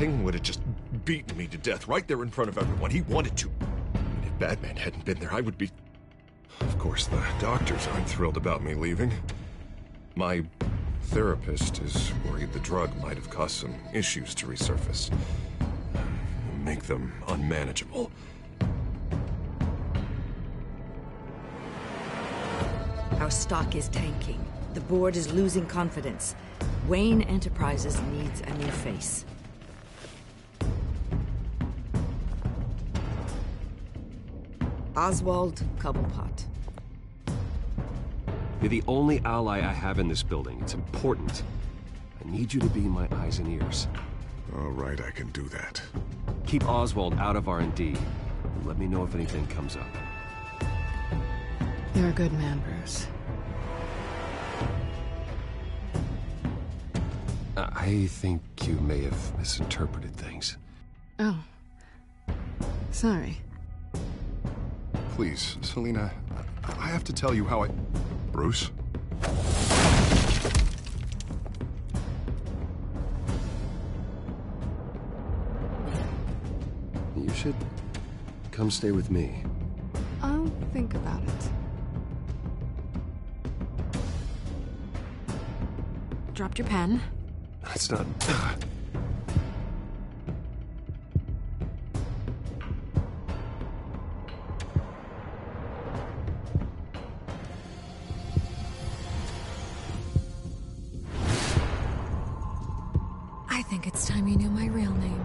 Penguin would have just beaten me to death right there in front of everyone. He wanted to. And if Batman hadn't been there, I would be... Of course, the doctors aren't thrilled about me leaving. My therapist is worried the drug might have caused some issues to resurface. Make them unmanageable. Our stock is tanking. The board is losing confidence. Wayne Enterprises needs a new face. Oswald Cobblepot. You're the only ally I have in this building. It's important. I need you to be my eyes and ears. All right, I can do that. Keep Oswald out of R&D. And let me know if anything comes up. You're a good man, Bruce. I think you may have misinterpreted things. Oh. Sorry. Please, Selina, I have to tell you how I... Bruce? You should come stay with me. I'll think about it. Dropped your pen. That's not... I think it's time you knew my real name.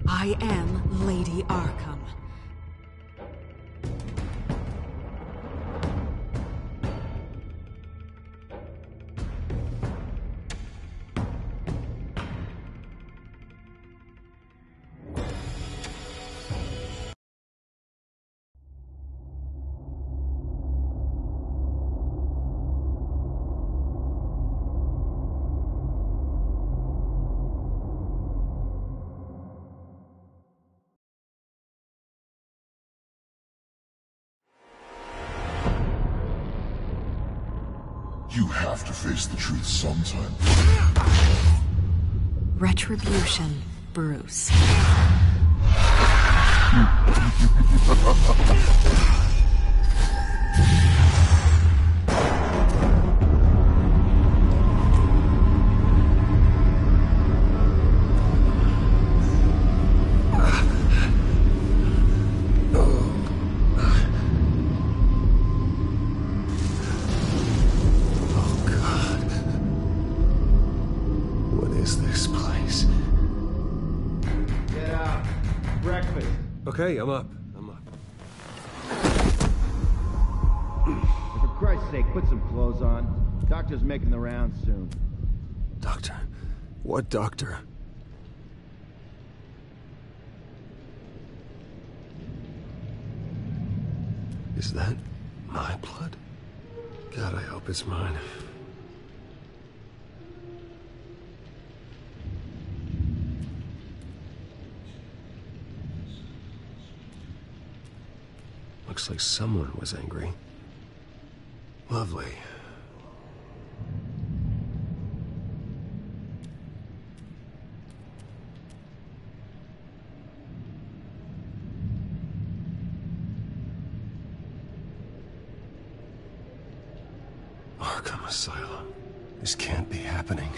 I am Lady Arkham. You have to face the truth sometime. Retribution, Bruce. Okay, I'm up. For Christ's sake, put some clothes on. Doctor's making the rounds soon. Doctor? What doctor? Is that my blood? God, I hope it's mine. Looks like someone was angry. Lovely. Arkham Asylum. This can't be happening.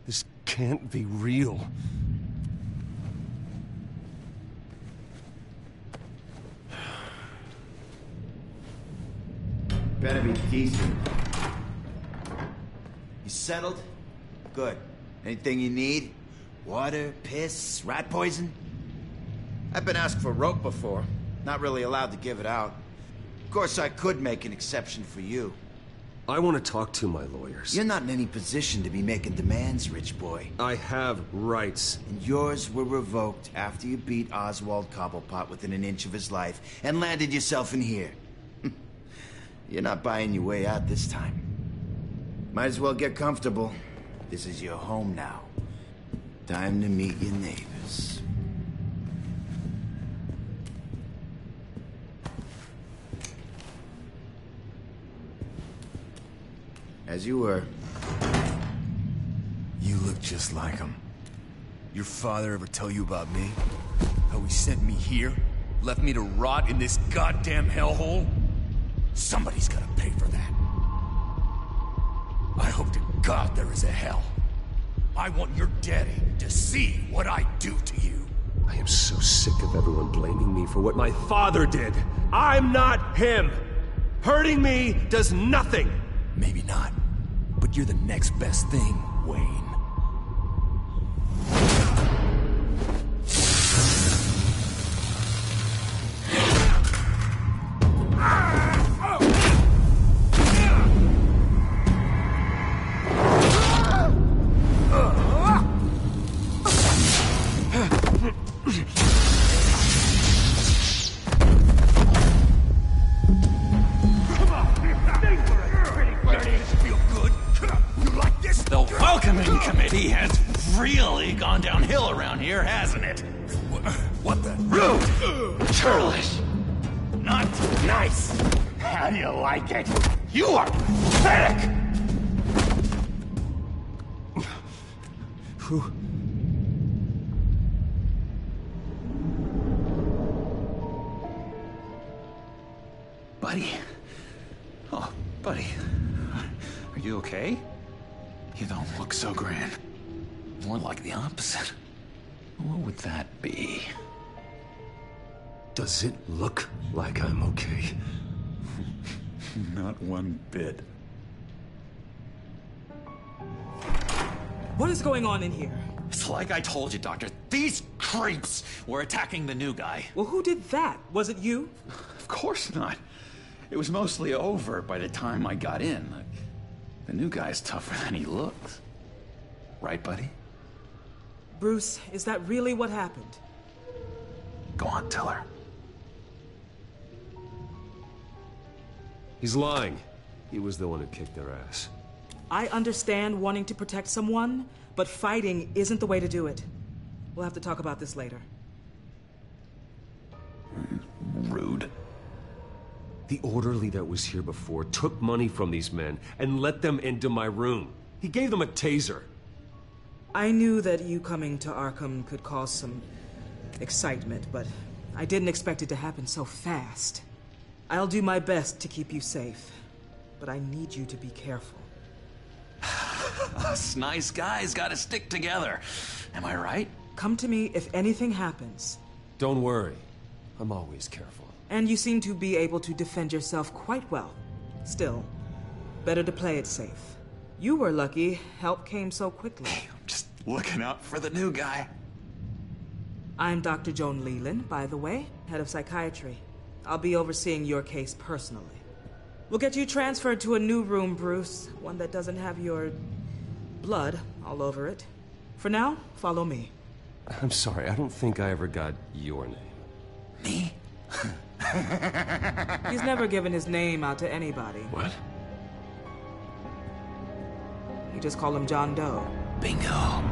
This can't be real. Better be decent. You settled? Good. Anything you need? Water, piss, rat poison? I've been asked for rope before. Not really allowed to give it out. Of course, I could make an exception for you. I want to talk to my lawyers. You're not in any position to be making demands, rich boy. I have rights. And yours were revoked after you beat Oswald Cobblepot within an inch of his life and landed yourself in here. You're not buying your way out this time. Might as well get comfortable. This is your home now. Time to meet your neighbors. As you were. You look just like him. Your father ever tell you about me? How he sent me here? Left me to rot in this goddamn hellhole? Somebody's gotta pay for that. I hope to God there is a hell. I want your daddy to see what I do to you. I am so sick of everyone blaming me for what my father did. I'm not him. Hurting me does nothing. Maybe not, but you're the next best thing, Wayne. Hasn't it? What the? Rude! Churlish! Not nice! How do you like it? You are pathetic! Who? Buddy? Oh, buddy. Are you okay? You don't look so grand. More like the opposite. What would that be? Does it look like I'm okay? Not one bit. What is going on in here? It's like I told you, Doctor. These creeps were attacking the new guy. Well, who did that? Was it you? Of course not. It was mostly over by the time I got in. The new guy's tougher than he looks. Right, buddy? Bruce, is that really what happened? Go on, tell her. He's lying. He was the one who kicked their ass. I understand wanting to protect someone, but fighting isn't the way to do it. We'll have to talk about this later. Rude. The orderly that was here before took money from these men and let them into my room. He gave them a taser. I knew that you coming to Arkham could cause some excitement, but I didn't expect it to happen so fast. I'll do my best to keep you safe, but I need you to be careful. Us nice guys gotta stick together. Am I right? Come to me if anything happens. Don't worry. I'm always careful. And you seem to be able to defend yourself quite well. Still, better to play it safe. You were lucky help came so quickly. I'm just looking out for the new guy. I'm Dr. Joan Leland, by the way, head of psychiatry. I'll be overseeing your case personally. We'll get you transferred to a new room, Bruce. One that doesn't have your blood all over it. For now, follow me. I'm sorry, I don't think I ever got your name. Me? He's never given his name out to anybody. What? You just call him John Doe. Bingo.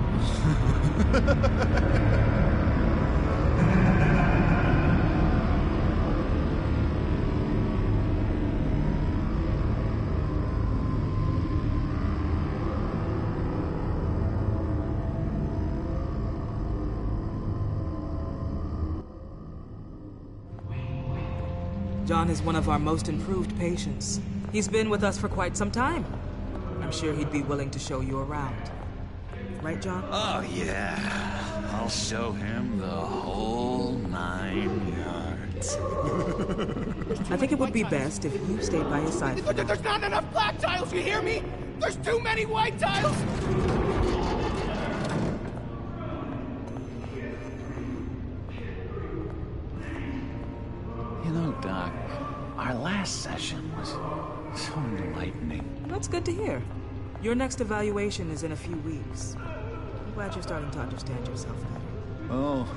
John is one of our most improved patients. He's been with us for quite some time. I'm sure he'd be willing to show you around. Right, John? Oh, yeah. I'll show him the whole 9 yards. I think it would be best if you stayed by his side. There's not enough black tiles, you hear me? There's too many white tiles! You know, Doc, our last session was so enlightening. That's good to hear. Your next evaluation is in a few weeks. I'm glad you're starting to understand yourself better. Oh,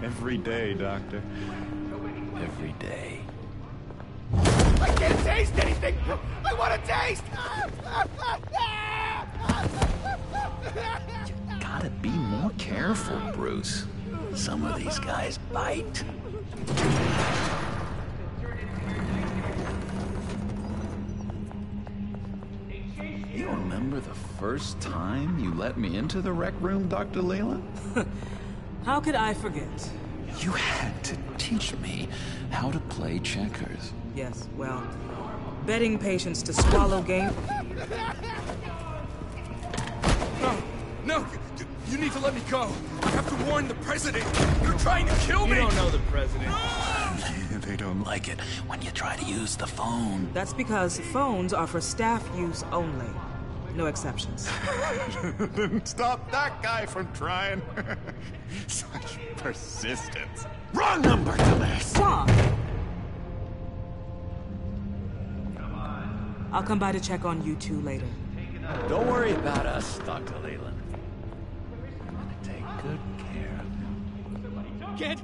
every day, Doctor. Every day. I can't take taste anything! I want to taste! You gotta be more careful, Bruce. Some of these guys bite. You remember the first time you let me into the rec room, Dr. Leland? How could I forget? You had to teach me how to play checkers. Yes, well, betting patients to swallow game... No! You need to let me go! I have to warn the president! You're trying to kill me! You don't know the president. They don't like it when you try to use the phone. That's because phones are for staff use only. No exceptions. Didn't stop that guy from trying. Such persistence. Wrong number, dumbass! Stop! I'll come by to check on you two later. Don't worry about us, Dr. Leland. I'm gonna take good care of you. Kid!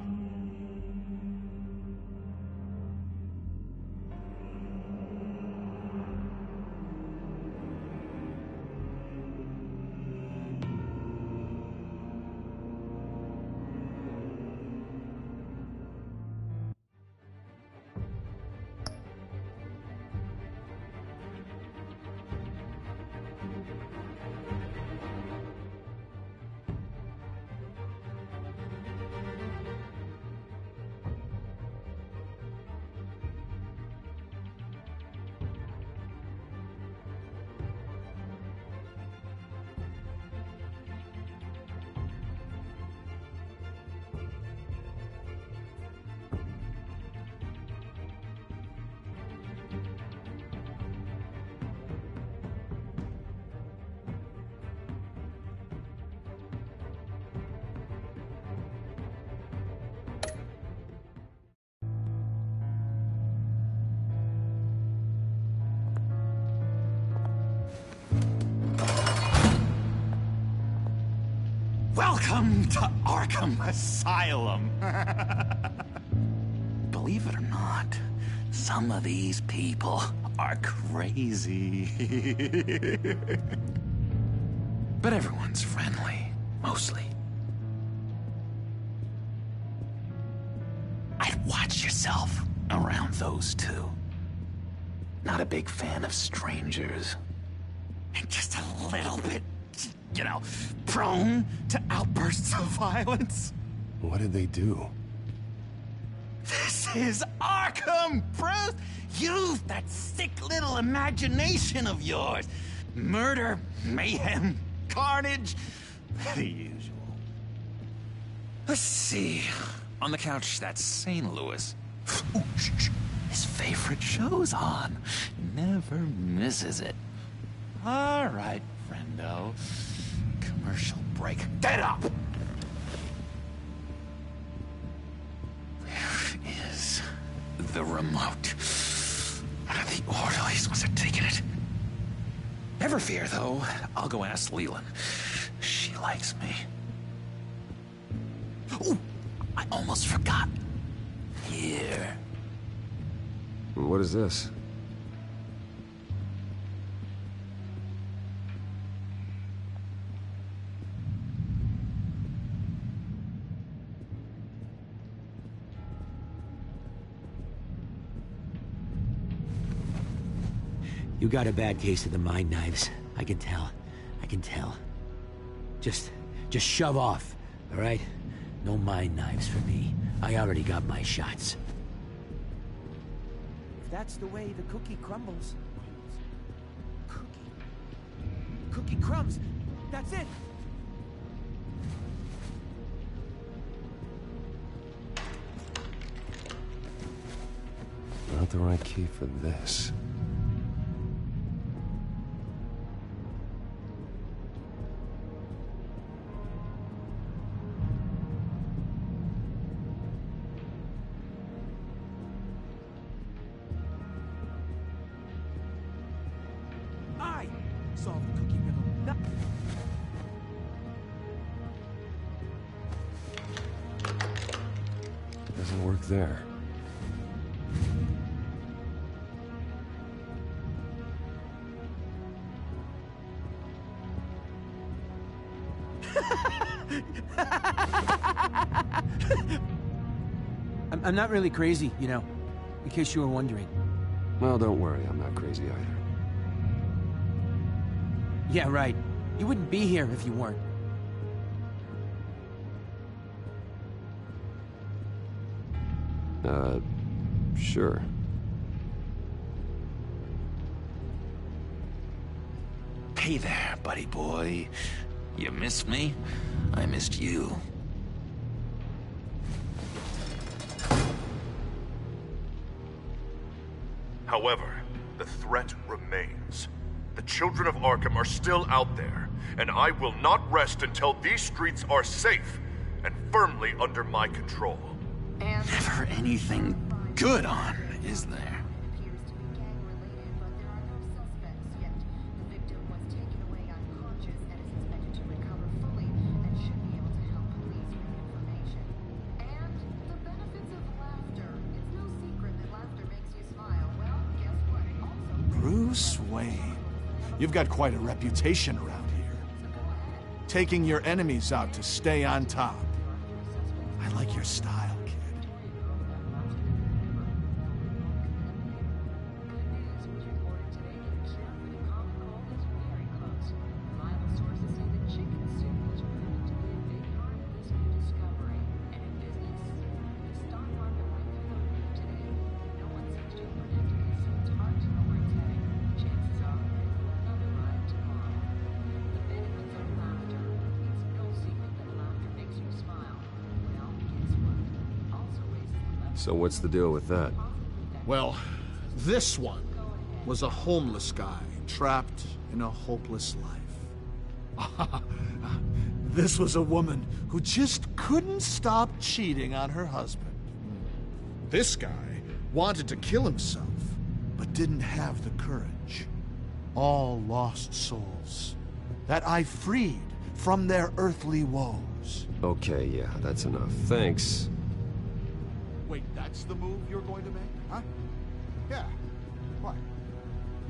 Welcome to Arkham Asylum. Believe it or not, some of these people are crazy. But everyone's friendly, mostly. I'd watch yourself around those two. Not a big fan of strangers. Just a little bit, you know, prone to outbursts of violence. What did they do? This is Arkham, Bruce! Use that sick little imagination of yours. Murder, mayhem, carnage, the usual. Let's see. On the couch, that's St. Louis. Ooh, shh. His favorite show's on. Never misses it. All right, friendo. Commercial break. Get up! Where is the remote? One of the orderlies must have taken it. Never fear, though. I'll go ask Leland. She likes me. Ooh, I almost forgot. Here. What is this? You got a bad case of the mind knives. I can tell. I can tell. Just shove off, all right? No mind knives for me. I already got my shots. If that's the way the cookie crumbles... Cookie crumbs! That's it! Not the right key for this. Solve the cookie riddle. No. Doesn't work there. I'm not really crazy, you know, in case you were wondering. Well, don't worry, I'm not crazy either. Yeah, right. You wouldn't be here if you weren't. Sure. Hey there, buddy boy. You missed me? I missed you. However, the threat remains. The children of Arkham are still out there, and I will not rest until these streets are safe and firmly under my control. Never anything good on, is there? Bruce Wayne, you've got quite a reputation around here. Taking your enemies out to stay on top. I like your style, kid. So what's the deal with that? Well, this one was a homeless guy trapped in a hopeless life. This was a woman who just couldn't stop cheating on her husband. This guy wanted to kill himself, but didn't have the courage. All lost souls that I freed from their earthly woes. Okay, yeah, that's enough. Thanks. Wait, that's the move you're going to make? Huh? Yeah. Why?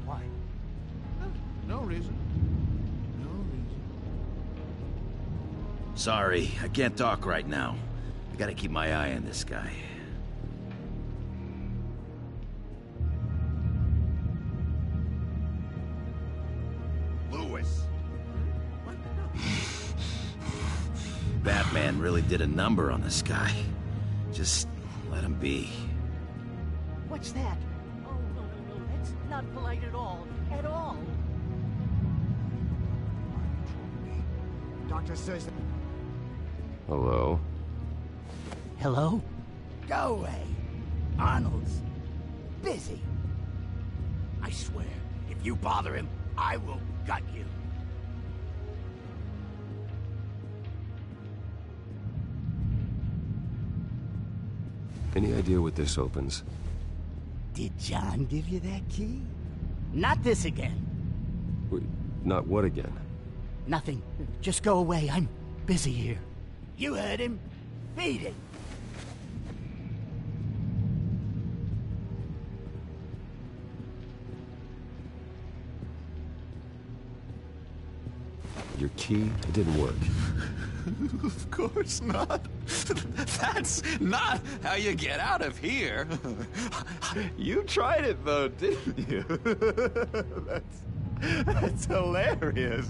Why? No reason. No reason. Sorry, I can't talk right now. I gotta keep my eye on this guy. Lewis! Batman really did a number on this guy. Just let him be. What's that? Oh, no, that's not polite at all. At all. Doctor says... Hello? Hello? Go away. Arnold's busy. I swear, if you bother him, I will gut you. Any idea what this opens? Did John give you that key? Not this again. Wait, not what again? Nothing. Just go away. I'm busy here. You heard him. Beat it. Your key? It didn't work. Of course not. That's not how you get out of here. You tried it though, didn't you? That's hilarious.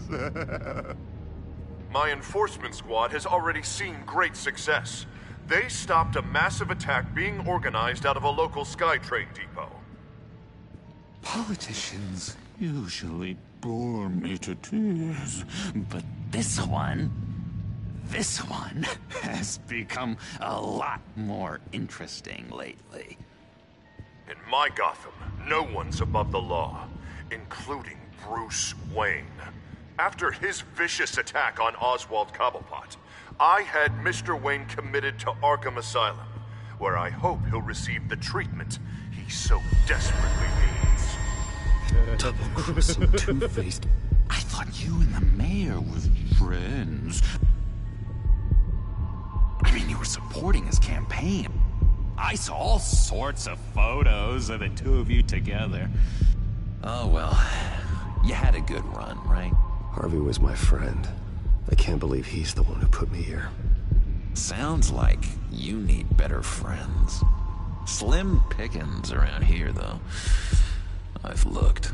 My enforcement squad has already seen great success. They stopped a massive attack being organized out of a local SkyTrain depot. Politicians usually bore me to tears, but this one has become a lot more interesting lately. In my Gotham, no one's above the law, including Bruce Wayne. After his vicious attack on Oswald Cobblepot, I had Mr. Wayne committed to Arkham Asylum, where I hope he'll receive the treatment he so desperately needs. Double-crossing, two-faced... I thought you and the mayor were friends. I mean, you were supporting his campaign. I saw all sorts of photos of the two of you together. Oh, well, you had a good run, right? Harvey was my friend. I can't believe he's the one who put me here. Sounds like you need better friends. Slim pickings around here, though. I've looked.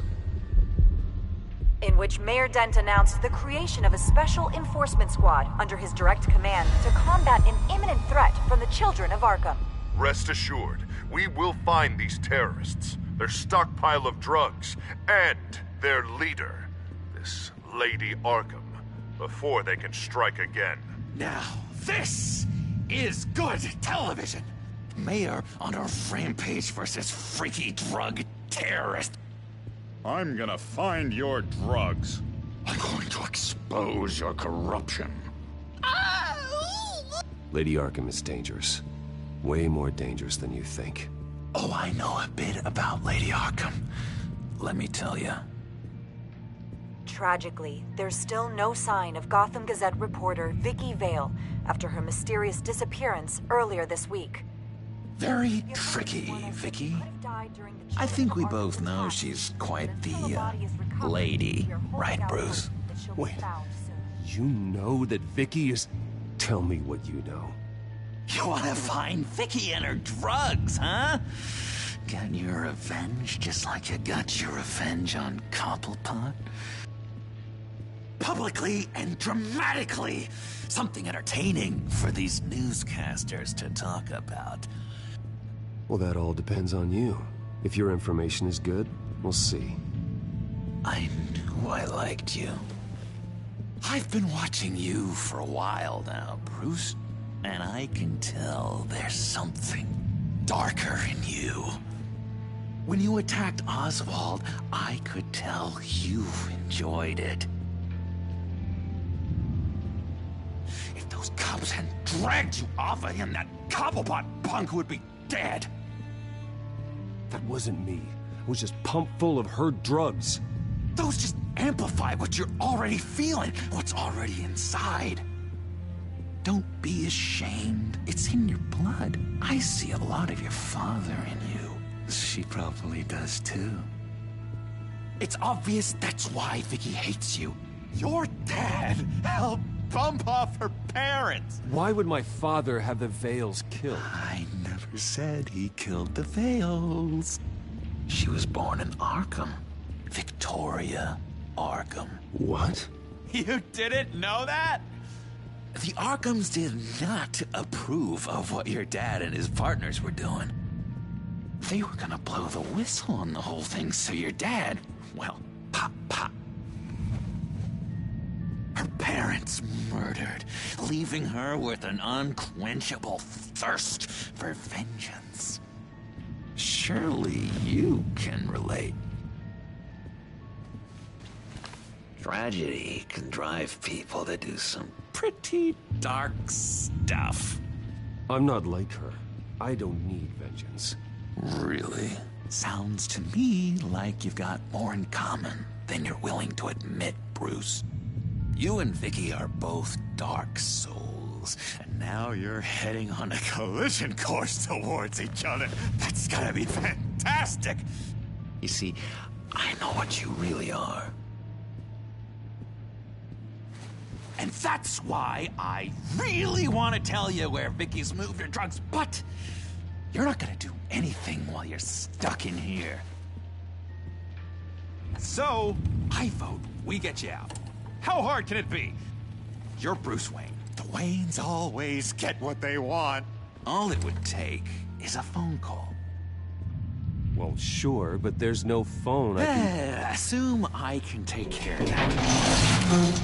In which Mayor Dent announced the creation of a special enforcement squad under his direct command to combat an imminent threat from the children of Arkham. Rest assured, we will find these terrorists, their stockpile of drugs, and their leader, this Lady Arkham, before they can strike again. Now, this is good television! Mayor on a rampage versus freaky drug terrorist. I'm gonna find your drugs. I'm going to expose your corruption. Lady Arkham is dangerous. Way more dangerous than you think. Oh, I know a bit about Lady Arkham. Let me tell you. Tragically, there's still no sign of Gotham Gazette reporter Vicky Vale after her mysterious disappearance earlier this week. Very tricky, Vicky. I think we both know she's quite the, lady, right, Bruce? Wait, you know that Vicky is... Tell me what you know. You wanna find Vicky and her drugs, huh? Get your revenge just like you got your revenge on Cobblepot? Publicly and dramatically! Something entertaining for these newscasters to talk about. Well, that all depends on you. If your information is good, we'll see. I knew I liked you. I've been watching you for a while now, Bruce, and I can tell there's something darker in you. When you attacked Oswald, I could tell you enjoyed it. If those cops hadn't dragged you off of him, that Cobblepot punk would be dead. That wasn't me. I was just pumped full of her drugs. Those just amplify what you're already feeling, what's already inside. Don't be ashamed. It's in your blood. I see a lot of your father in you. She probably does too. It's obvious that's why Vicky hates you. Your dad helped bump off her parents. Why would my father have the Vales killed? I never said he killed the Vales. She was born in Arkham. Victoria Arkham. What? You didn't know that? The Arkhams did not approve of what your dad and his partners were doing. They were gonna blow the whistle on the whole thing, so your dad, well, pop. Her parents murdered, leaving her with an unquenchable thirst for vengeance. Surely you can relate. Tragedy can drive people to do some pretty dark stuff. I'm not like her. I don't need vengeance. Really? Sounds to me like you've got more in common than you're willing to admit, Bruce. You and Vicky are both dark souls, and now you're heading on a collision course towards each other. That's gotta be fantastic! You see, I know what you really are. And that's why I really want to tell you where Vicky's moved her drugs, but you're not gonna do anything while you're stuck in here. So, I vote we get you out. How hard can it be? You're Bruce Wayne. The Waynes always get what they want. All it would take is a phone call. Well, sure, but there's no phone. I can... Assume I can take care of that.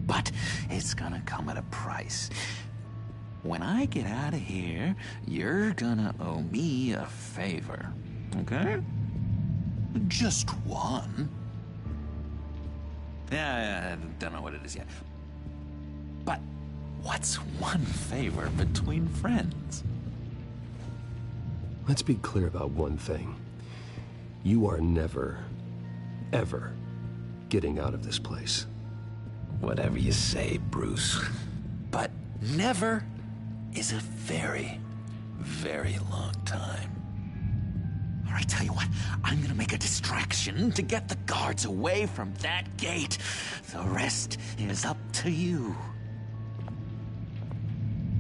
But it's gonna come at a price. When I get out of here, you're gonna owe me a favor, okay? Just one. Yeah, I don't know what it is yet. But what's one favor between friends? Let's be clear about one thing. You are never, ever getting out of this place. Whatever you say, Bruce. But never is a very, very long time. All I tell you what, I'm gonna make a distraction to get the guards away from that gate. The rest is up to you.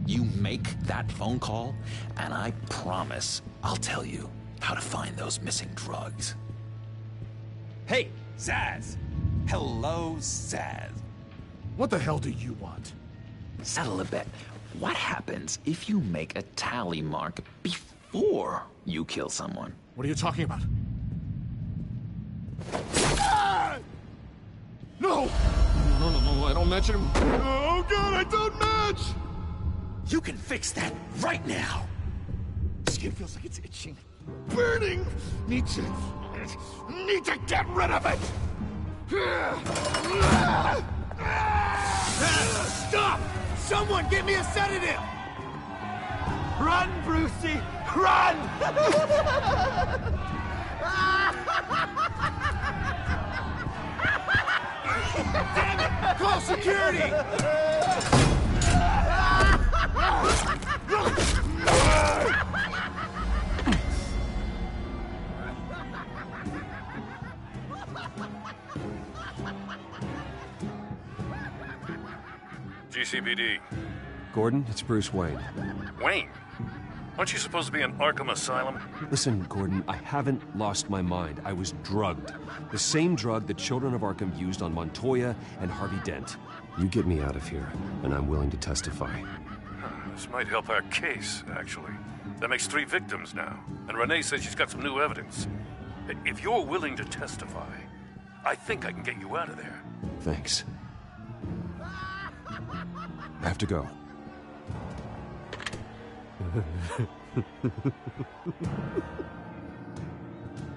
You make that phone call, and I promise I'll tell you how to find those missing drugs. Hey, Zaz! Hello, Zaz. What the hell do you want? Settle a bet. What happens if you make a tally mark before you kill someone? What are you talking about? Ah! No! No, I don't match him. Oh, God, I don't match! You can fix that right now. Skin feels like it's itching. Burning! Need to get rid of it! Stop! Someone get me a sedative! Run, Brucey! Run! Damn it! Call security! GCPD. Gordon, it's Bruce Wayne. Wayne? Aren't you supposed to be in Arkham Asylum? Listen, Gordon, I haven't lost my mind. I was drugged. The same drug the children of Arkham used on Montoya and Harvey Dent. You get me out of here, and I'm willing to testify. This might help our case, actually. That makes 3 victims now, and Renee says she's got some new evidence. If you're willing to testify, I think I can get you out of there. Thanks. I have to go.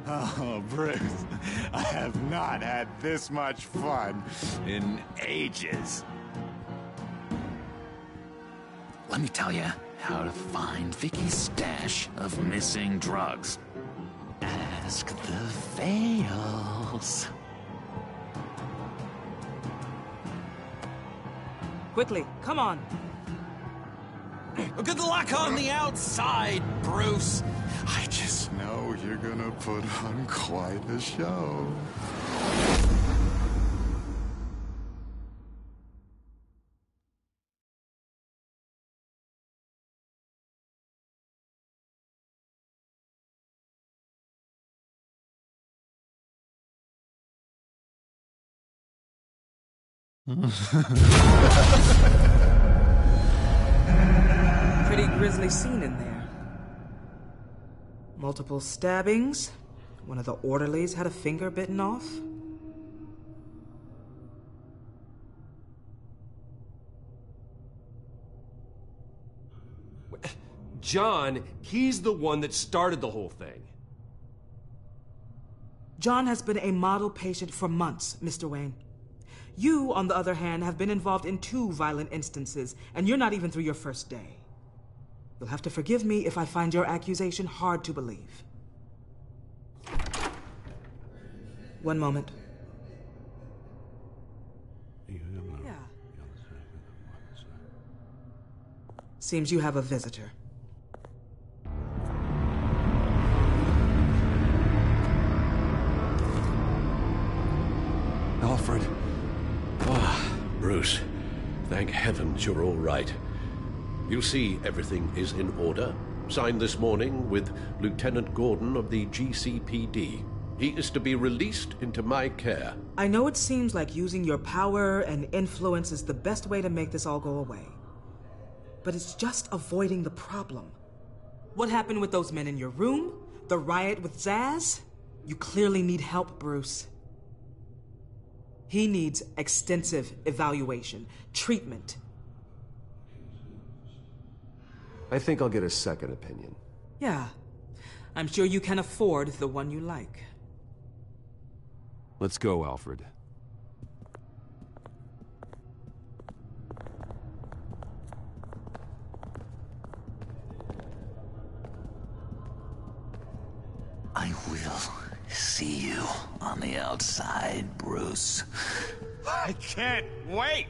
Oh, Bruce, I have not had this much fun in ages. Let me tell you how to find Vicky's stash of missing drugs. Ask the Vales. Quickly, come on. Good luck on the outside, Bruce. I just know you're gonna put on quite a show. Pretty grisly scene in there. Multiple stabbings. One of the orderlies had a finger bitten off. John, he's the one that started the whole thing. John has been a model patient for months, Mr. Wayne. You, on the other hand, have been involved in 2 violent instances, and you're not even through your first day. You'll have to forgive me if I find your accusation hard to believe. One moment. Yeah. Seems you have a visitor. Alfred. Ah, Bruce. Thank heavens you're all right. You see, everything is in order. Signed this morning with Lieutenant Gordon of the GCPD. He is to be released into my care. I know it seems like using your power and influence is the best way to make this all go away. But it's just avoiding the problem. What happened with those men in your room? The riot with Zaz? You clearly need help, Bruce. He needs extensive evaluation, treatment. I think I'll get a second opinion. Yeah. I'm sure you can afford the one you like. Let's go, Alfred. I will see you on the outside, Bruce. I can't wait!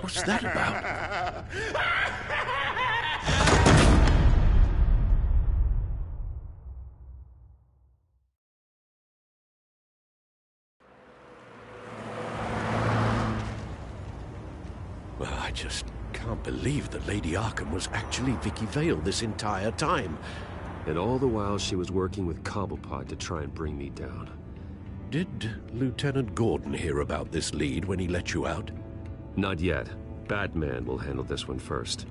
What's that about? just can't believe that Lady Arkham was actually Vicky Vale this entire time. And all the while she was working with Cobblepot to try and bring me down. Did Lieutenant Gordon hear about this lead when he let you out? Not yet. Batman will handle this one first.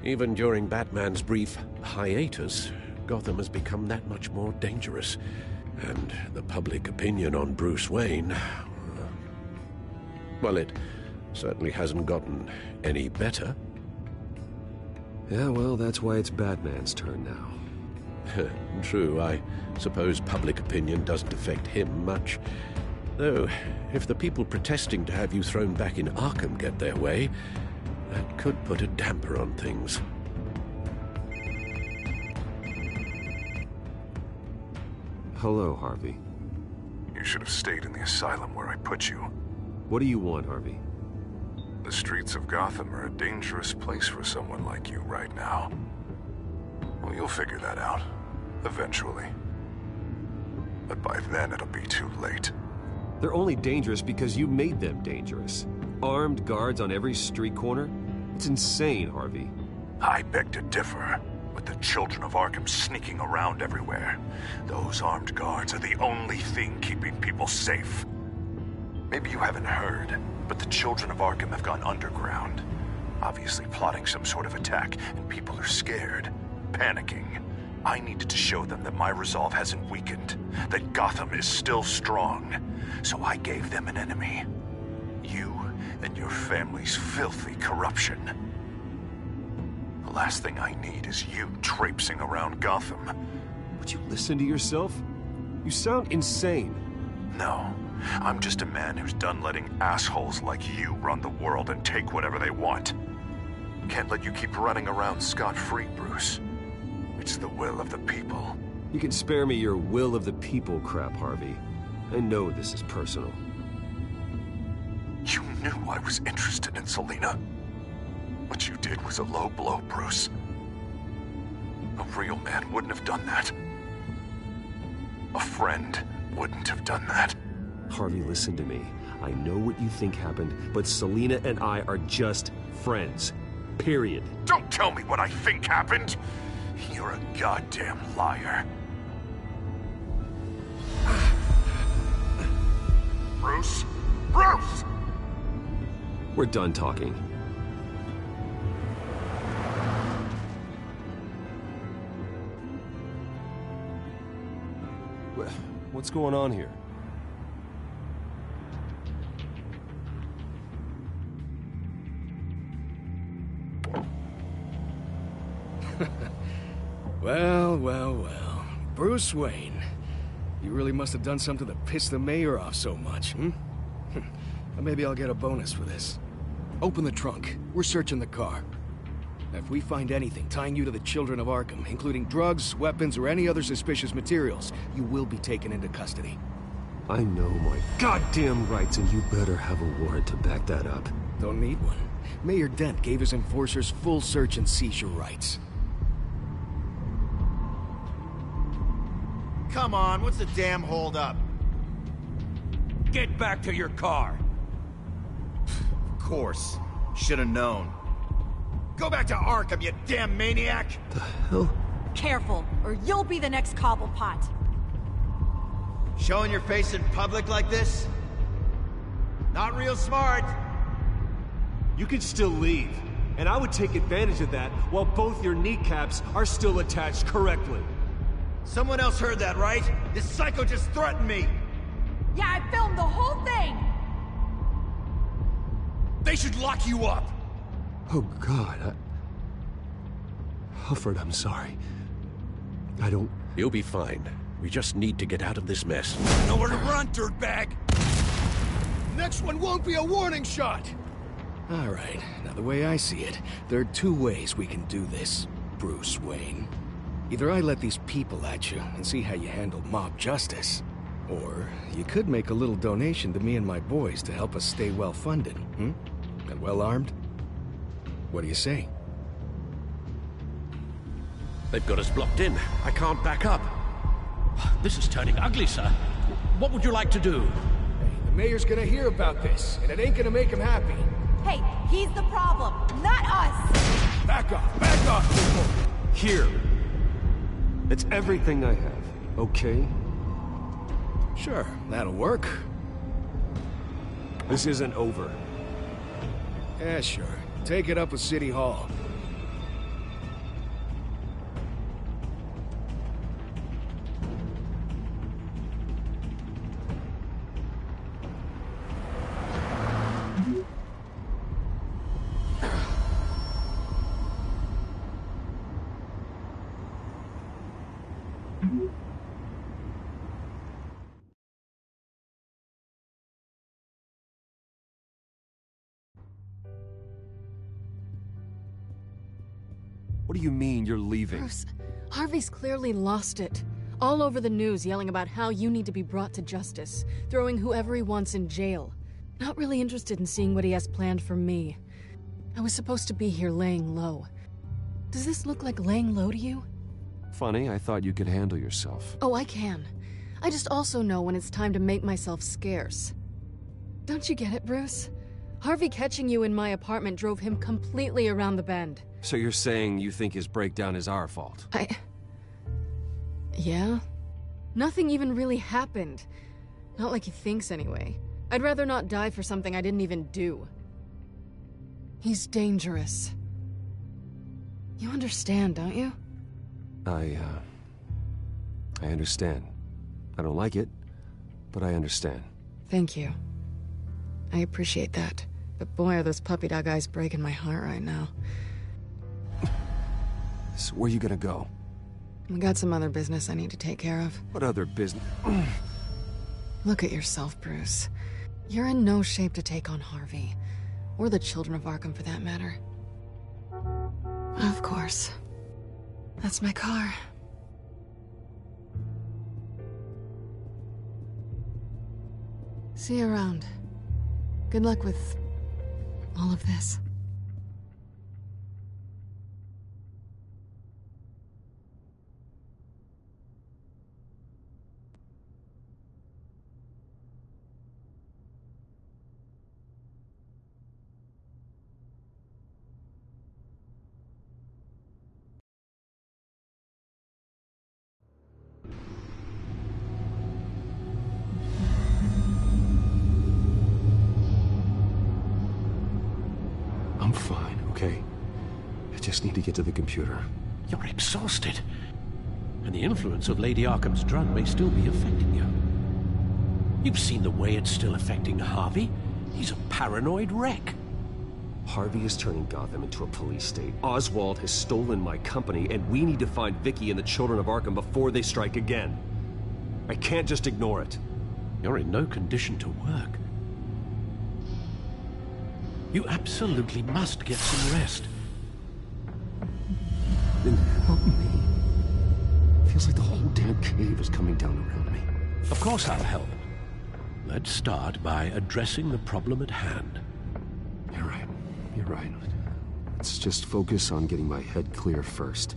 Even during Batman's brief hiatus, Gotham has become that much more dangerous. And the public opinion on Bruce Wayne... well, it certainly hasn't gotten any better. Yeah, well, that's why it's Batman's turn now. True, I suppose public opinion doesn't affect him much. Though, if the people protesting to have you thrown back in Arkham get their way, that could put a damper on things. Hello, Harvey. You should have stayed in the asylum where I put you. What do you want, Harvey? The streets of Gotham are a dangerous place for someone like you right now. Well, you'll figure that out. Eventually. But by then it'll be too late. They're only dangerous because you made them dangerous. Armed guards on every street corner? It's insane, Harvey. I beg to differ. With the children of Arkham sneaking around everywhere, those armed guards are the only thing keeping people safe. Maybe you haven't heard, but the children of Arkham have gone underground. Obviously plotting some sort of attack, and people are scared, panicking. I needed to show them that my resolve hasn't weakened, that Gotham is still strong. So I gave them an enemy. You and your family's filthy corruption. The last thing I need is you traipsing around Gotham. Would you listen to yourself? You sound insane. No, I'm just a man who's done letting assholes like you run the world and take whatever they want. Can't let you keep running around scot-free, Bruce. It's the will of the people. You can spare me your will of the people crap, Harvey. I know this is personal. You knew I was interested in Selina. What you did was a low blow, Bruce. A real man wouldn't have done that. A friend wouldn't have done that. Harvey, listen to me. I know what you think happened, but Selina and I are just friends. Period. Don't tell me what I think happened! You're a goddamn liar. Bruce? Bruce! We're done talking. What's going on here? Well. Bruce Wayne. You really must have done something to piss the mayor off so much, hmm? Maybe I'll get a bonus for this. Open the trunk. We're searching the car. If we find anything tying you to the children of Arkham, including drugs, weapons, or any other suspicious materials, you will be taken into custody. I know my goddamn rights, and you better have a warrant to back that up. Don't need one. Mayor Dent gave his enforcers full search and seizure rights. Come on, what's the damn holdup? Get back to your car! Of course. Should've known. Go back to Arkham, you damn maniac! The hell? Careful, or you'll be the next Cobblepot. Showing your face in public like this? Not real smart. You could still leave, and I would take advantage of that while both your kneecaps are still attached correctly. Someone else heard that, right? This psycho just threatened me! Yeah, I filmed the whole thing! They should lock you up! Oh, God, Alfred, I'm sorry. I don't... You'll be fine. We just need to get out of this mess. Nowhere to run, dirtbag! Next one won't be a warning shot! All right, now the way I see it, there are two ways we can do this, Bruce Wayne. Either I let these people at you and see how you handle mob justice, or you could make a little donation to me and my boys to help us stay well-funded, And well-armed? What do you say? They've got us blocked in. I can't back up. This is turning ugly, sir. What would you like to do? Hey, the mayor's gonna hear about this, and it ain't gonna make him happy. Hey, He's the problem, not us! Back off, people! Here. It's everything I have, okay? Sure, that'll work. This isn't over. Yeah, sure. Take it up with City Hall. What do you mean you're leaving? Bruce, Harvey's clearly lost it. All over the news yelling about how you need to be brought to justice, throwing whoever he wants in jail. Not really interested in seeing what he has planned for me. I was supposed to be here laying low. Does this look like laying low to you? Funny, I thought you could handle yourself. Oh, I can. I just also know when it's time to make myself scarce. Don't you get it, Bruce? Harvey catching you in my apartment drove him completely around the bend. So you're saying you think his breakdown is our fault? Yeah? Nothing even really happened. Not like he thinks, anyway. I'd rather not die for something I didn't even do. He's dangerous. You understand, don't you? I understand. I don't like it, but I understand. Thank you. I appreciate that. But boy, are those puppy dog eyes breaking my heart right now. So where are you gonna go? I got some other business I need to take care of. What other business? Look at yourself, Bruce. You're in no shape to take on Harvey. Or the children of Arkham, for that matter. Of course. That's my car. See you around. Good luck with all of this. I'm fine, okay? I just need to get to the computer. You're exhausted. And the influence of Lady Arkham's drug may still be affecting you. You've seen the way it's still affecting Harvey. He's a paranoid wreck. Harvey is turning Gotham into a police state. Oswald has stolen my company, and we need to find Vicky and the children of Arkham before they strike again. I can't just ignore it. You're in no condition to work. You absolutely must get some rest. Then help me. Feels like the whole damn cave is coming down around me. Of course I'll help. Let's start by addressing the problem at hand. You're right. You're right. Let's just focus on getting my head clear first.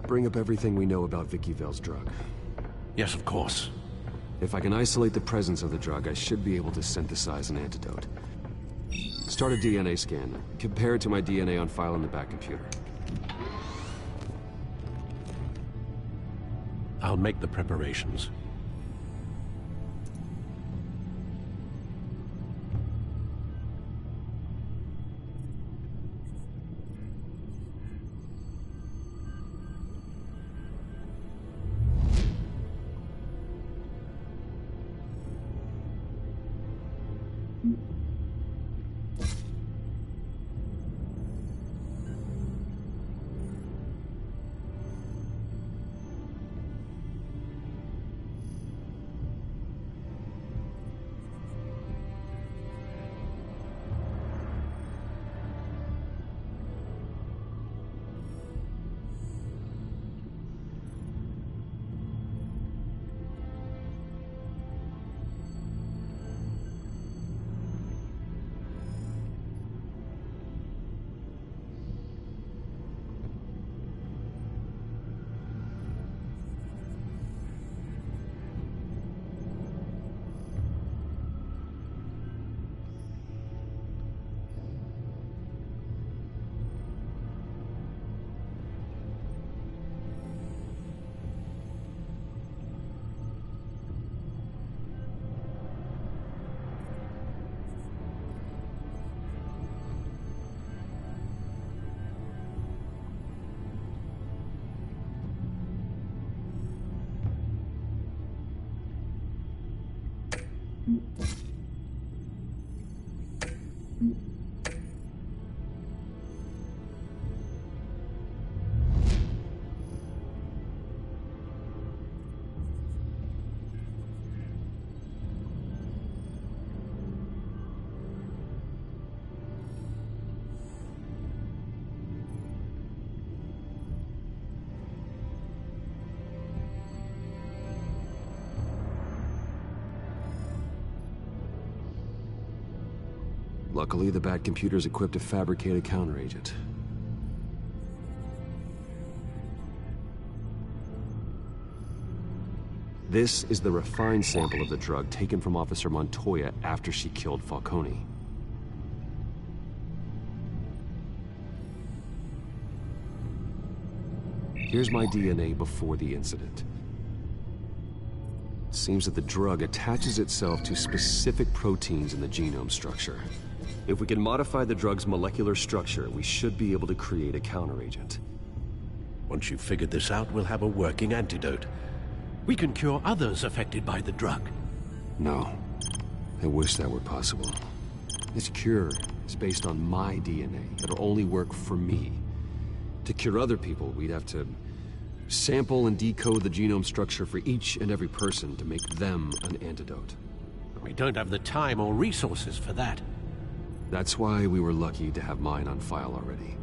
Bring up everything we know about Vicky Vale's drug. Yes, of course. If I can isolate the presence of the drug, I should be able to synthesize an antidote. Start a DNA scan. Compare it to my DNA on file in the back computer. I'll make the preparations. Luckily, the Bat computer's equipped to fabricate a counteragent. This is the refined sample of the drug taken from Officer Montoya after she killed Falcone. Here's my DNA before the incident. It seems that the drug attaches itself to specific proteins in the genome structure. If we can modify the drug's molecular structure, we should be able to create a counteragent. Once you've figured this out, we'll have a working antidote. We can cure others affected by the drug. No. I wish that were possible. This cure is based on my DNA. It'll only work for me. To cure other people, we'd have to sample and decode the genome structure for each and every person to make them an antidote. We don't have the time or resources for that. That's why we were lucky to have mine on file already.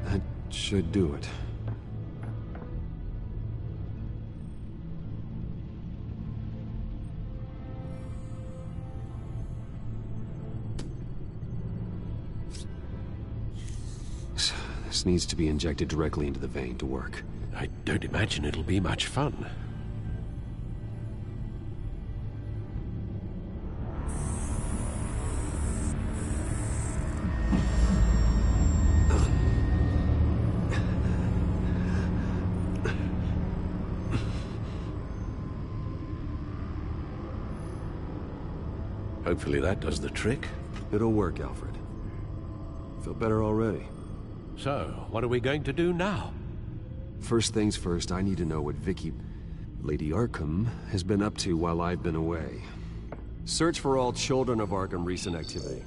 That should do it. This needs to be injected directly into the vein to work. I don't imagine it'll be much fun. Hopefully that does the trick. It'll work, Alfred. Feel better already. So, what are we going to do now? First things first, I need to know what Lady Arkham, has been up to while I've been away. Search for all children of Arkham recent activity.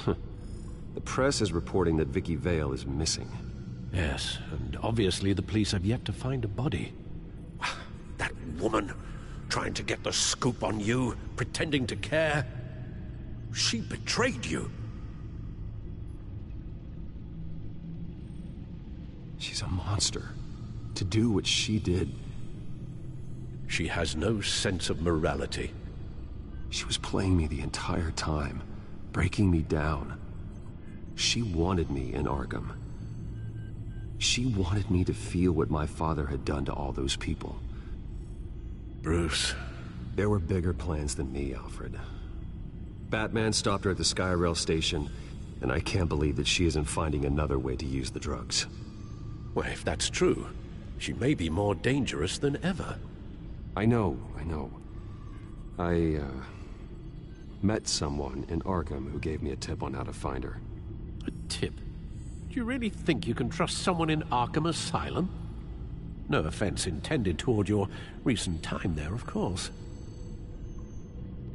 The press is reporting that Vicky Vale is missing. Yes, and obviously the police have yet to find a body. That woman, trying to get the scoop on you, pretending to care. She betrayed you. She's a monster. To do what she did. She has no sense of morality. She was playing me the entire time, breaking me down. She wanted me in Arkham. She wanted me to feel what my father had done to all those people. Bruce. There were bigger plans than me, Alfred. Batman stopped her at the Skyrail station, and I can't believe that she isn't finding another way to use the drugs. Well, if that's true, she may be more dangerous than ever. I know. I met someone in Arkham who gave me a tip on how to find her. A tip? Do you really think you can trust someone in Arkham Asylum? No offense intended toward your recent time there, of course.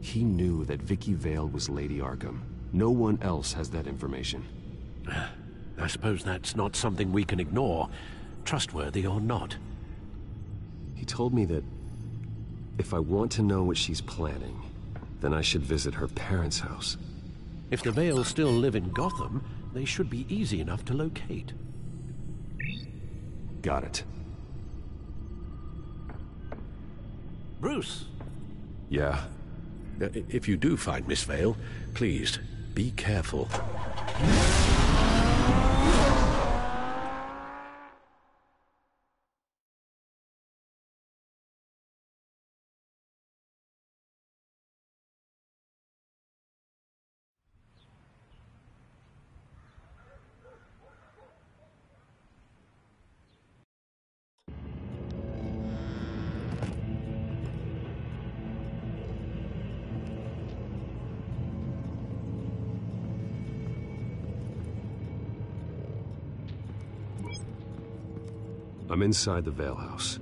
He knew that Vicky Vale was Lady Arkham. No one else has that information. I suppose that's not something we can ignore, trustworthy or not. He told me that if I want to know what she's planning, then I should visit her parents' house. If the Vales still live in Gotham, they should be easy enough to locate. Got it. Bruce! Yeah? If you do find Miss Vale, please, be careful. I'm inside the Vale House.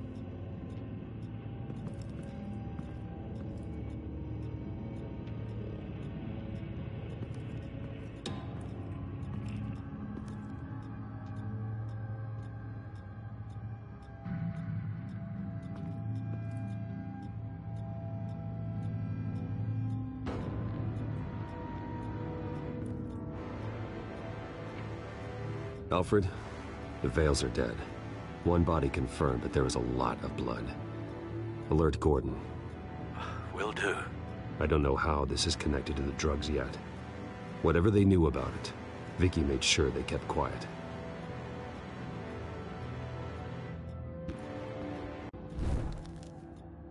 Alfred, the Vales are dead. One body confirmed, but there is a lot of blood. Alert Gordon. Will do. I don't know how this is connected to the drugs yet. Whatever they knew about it, Vicky made sure they kept quiet.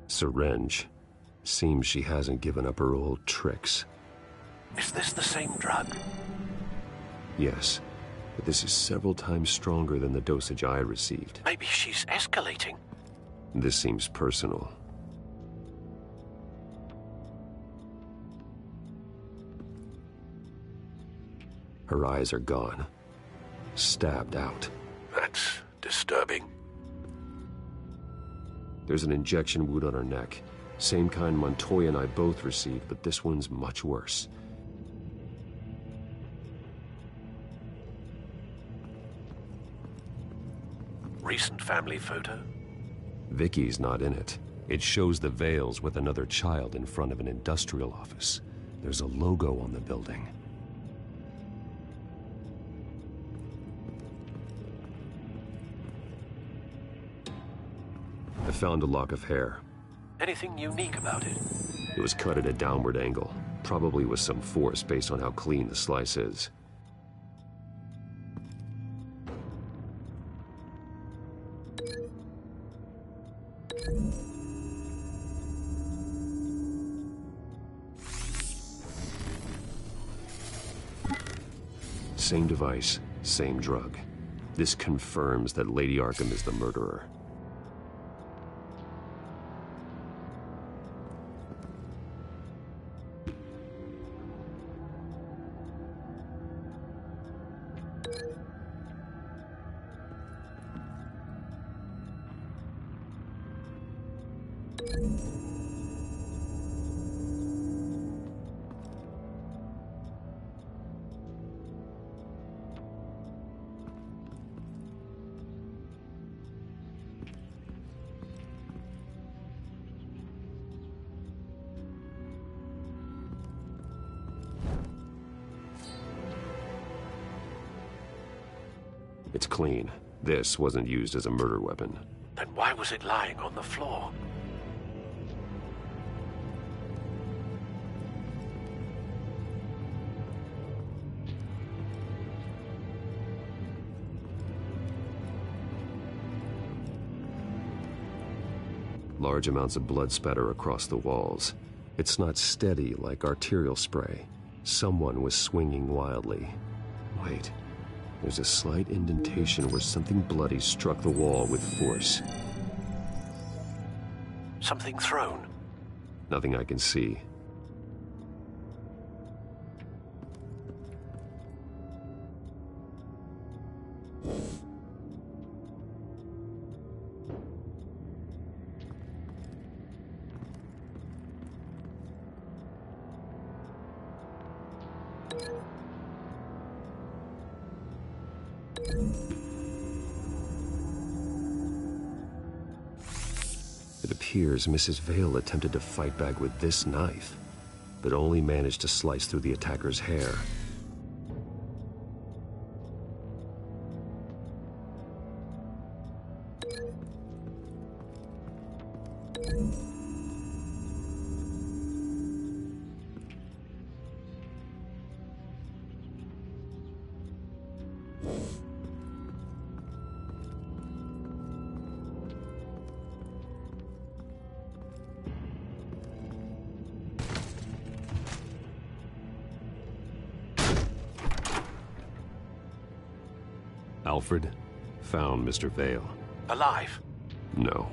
Syringe. Seems she hasn't given up her old tricks. Is this the same drug? Yes. But this is several times stronger than the dosage I received. Maybe she's escalating. This seems personal. Her eyes are gone. Stabbed out. That's disturbing. There's an injection wound on her neck. Same kind Montoya and I both received, but this one's much worse. Recent family photo? Vicky's not in it. It shows the Vales with another child in front of an industrial office. There's a logo on the building. I found a lock of hair. Anything unique about it? It was cut at a downward angle, probably with some force based on how clean the slice is. Same device, same drug. This confirms that Lady Arkham is the murderer. It's clean. This wasn't used as a murder weapon. Then why was it lying on the floor? Large amounts of blood spatter across the walls. It's not steady like arterial spray. Someone was swinging wildly. Wait. There's a slight indentation where something bloody struck the wall with force. Something thrown? Nothing I can see. It appears Mrs. Vale attempted to fight back with this knife, but only managed to slice through the attacker's hair. Alfred found Mr. Vale. Alive? No.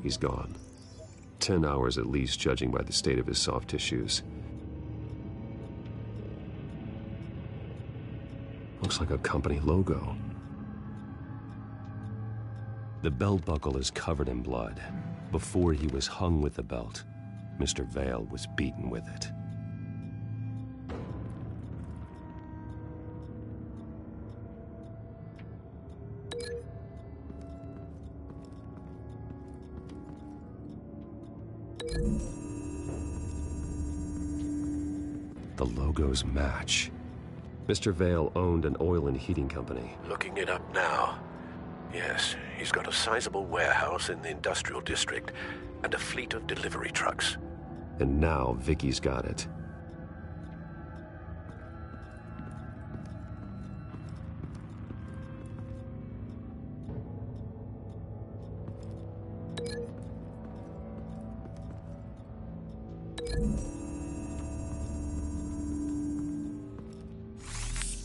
He's gone. 10 hours at least, judging by the state of his soft tissues. Looks like a company logo. The belt buckle is covered in blood. Before he was hung with the belt, Mr. Vale was beaten with it. The logos match. Mr. Vale owned an oil and heating company. Looking it up now. Yes, he's got a sizable warehouse in the industrial district and a fleet of delivery trucks. And now Vicky's got it.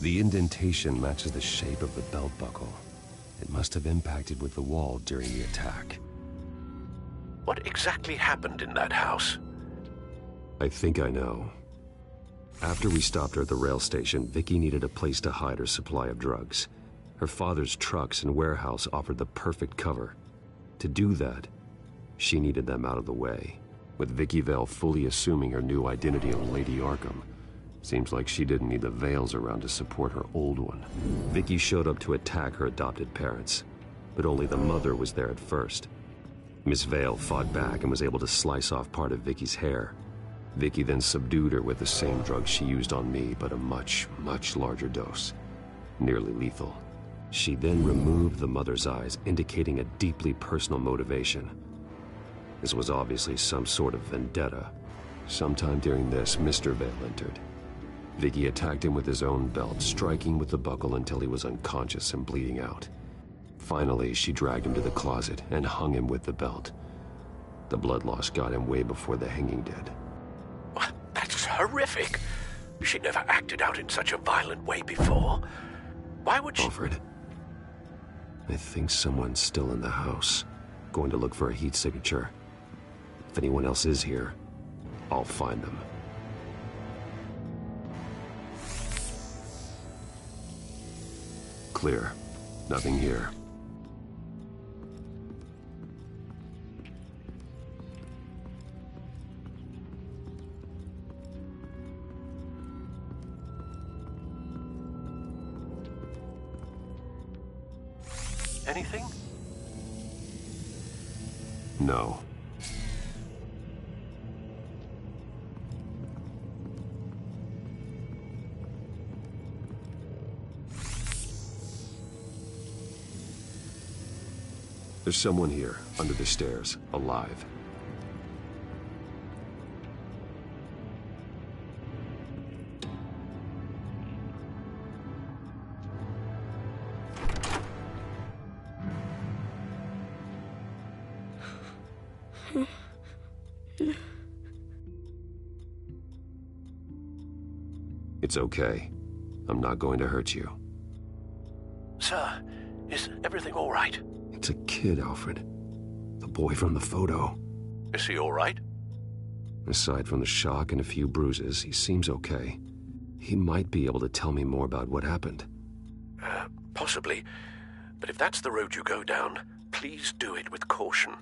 The indentation matches the shape of the belt buckle. It must have impacted with the wall during the attack. What exactly happened in that house? I think I know. After we stopped her at the rail station, Vicky needed a place to hide her supply of drugs. Her father's trucks and warehouse offered the perfect cover. To do that, she needed them out of the way. With Vicky Vale fully assuming her new identity of Lady Arkham, seems like she didn't need the Vales around to support her old one. Vicky showed up to attack her adopted parents, but only the mother was there at first. Miss Vale fought back and was able to slice off part of Vicky's hair. Vicky then subdued her with the same drug she used on me, but a much, much larger dose. Nearly lethal. She then removed the mother's eyes, indicating a deeply personal motivation. This was obviously some sort of vendetta. Sometime during this, Mr. Vale entered. Vicky attacked him with his own belt, striking with the buckle until he was unconscious and bleeding out. Finally, she dragged him to the closet and hung him with the belt. The blood loss got him way before the hanging did. That's horrific. She never acted out in such a violent way before. Why would she... Alfred, I think someone's still in the house. Going to look for a heat signature. If anyone else is here, I'll find them. Clear. Nothing here. Anything? No. There's someone here, under the stairs, alive. It's okay. I'm not going to hurt you. Sir, is everything all right? It's a kid, Alfred. The boy from the photo. Is he all right? Aside from the shock and a few bruises, he seems okay. He might be able to tell me more about what happened. Possibly. But if that's the road you go down, please do it with caution.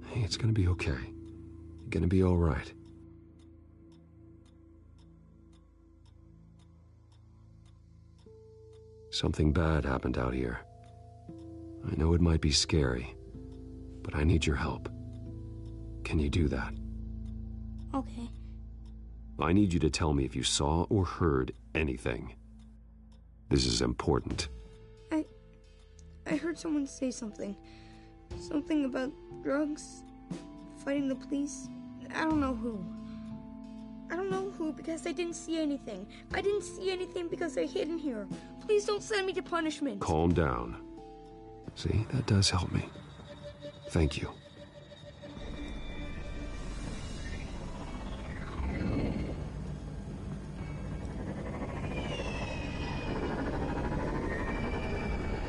Hey, it's gonna be okay. You're gonna be all right. Something bad happened out here. I know it might be scary, but I need your help. Can you do that? Okay. I need you to tell me if you saw or heard anything. This is important. I heard someone say something. Something about drugs, fighting the police. I don't know who. I don't know who because I didn't see anything. I didn't see anything because they're hidden here. Please don't send me to punishment. Calm down. See, that does help me. Thank you.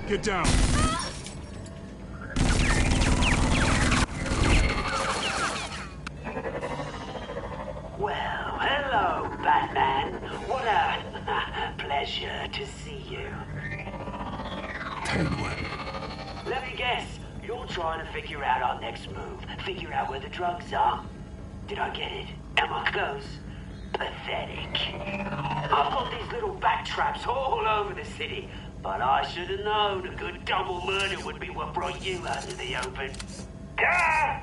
Get down. Well, figure out our next move. Figure out where the drugs are. Did I get it? Am I close? Pathetic. I've got these little bat traps all over the city, but I should have known a good double murder would be what brought you out to the open. Ah!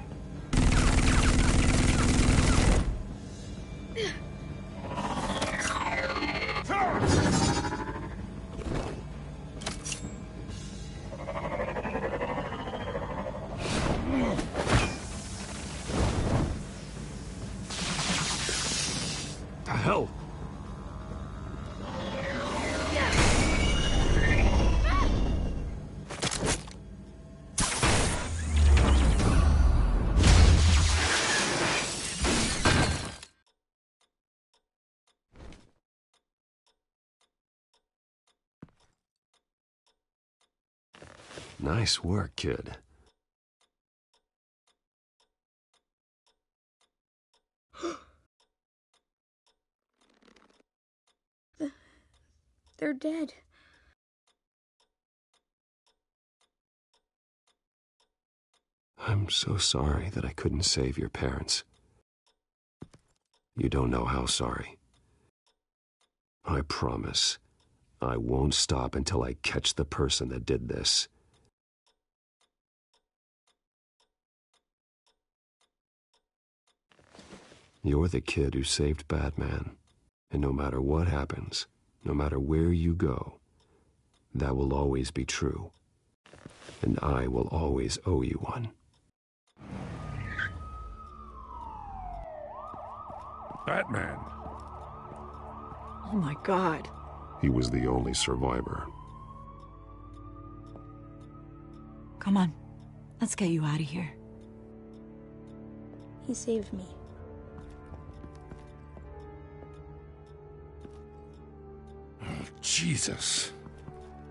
The hell? Nice work, kid. They're dead. I'm so sorry that I couldn't save your parents. You don't know how sorry. I promise, I won't stop until I catch the person that did this. You're the kid who saved Batman, and no matter what happens, no matter where you go, that will always be true, and I will always owe you one. Batman. Oh my God. He was the only survivor. Come on, let's get you out of here. He saved me. Jesus.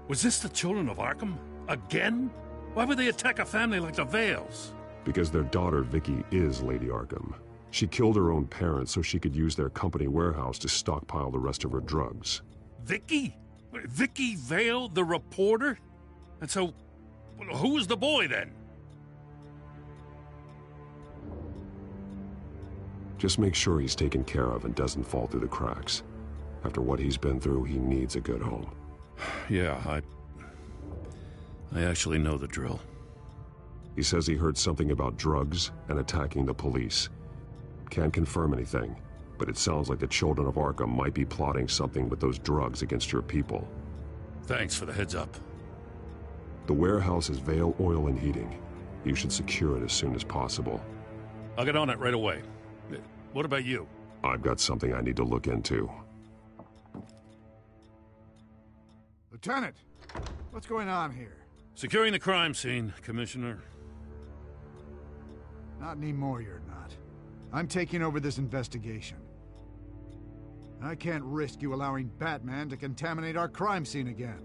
Was this the children of Arkham? Again? Why would they attack a family like the Vales? Because their daughter, Vicky, is Lady Arkham. She killed her own parents so she could use their company warehouse to stockpile the rest of her drugs. Vicky? Vicky Vale, the reporter? And so, who was the boy then? Just make sure he's taken care of and doesn't fall through the cracks. After what he's been through, he needs a good home. Yeah, I actually know the drill. He says he heard something about drugs and attacking the police. Can't confirm anything, but it sounds like the children of Arkham might be plotting something with those drugs against your people. Thanks for the heads up. The warehouse is Vale Oil and Heating. You should secure it as soon as possible. I'll get on it right away. What about you? I've got something I need to look into. Lieutenant, what's going on here? Securing the crime scene, Commissioner. Not anymore, you're not. I'm taking over this investigation. I can't risk you allowing Batman to contaminate our crime scene again.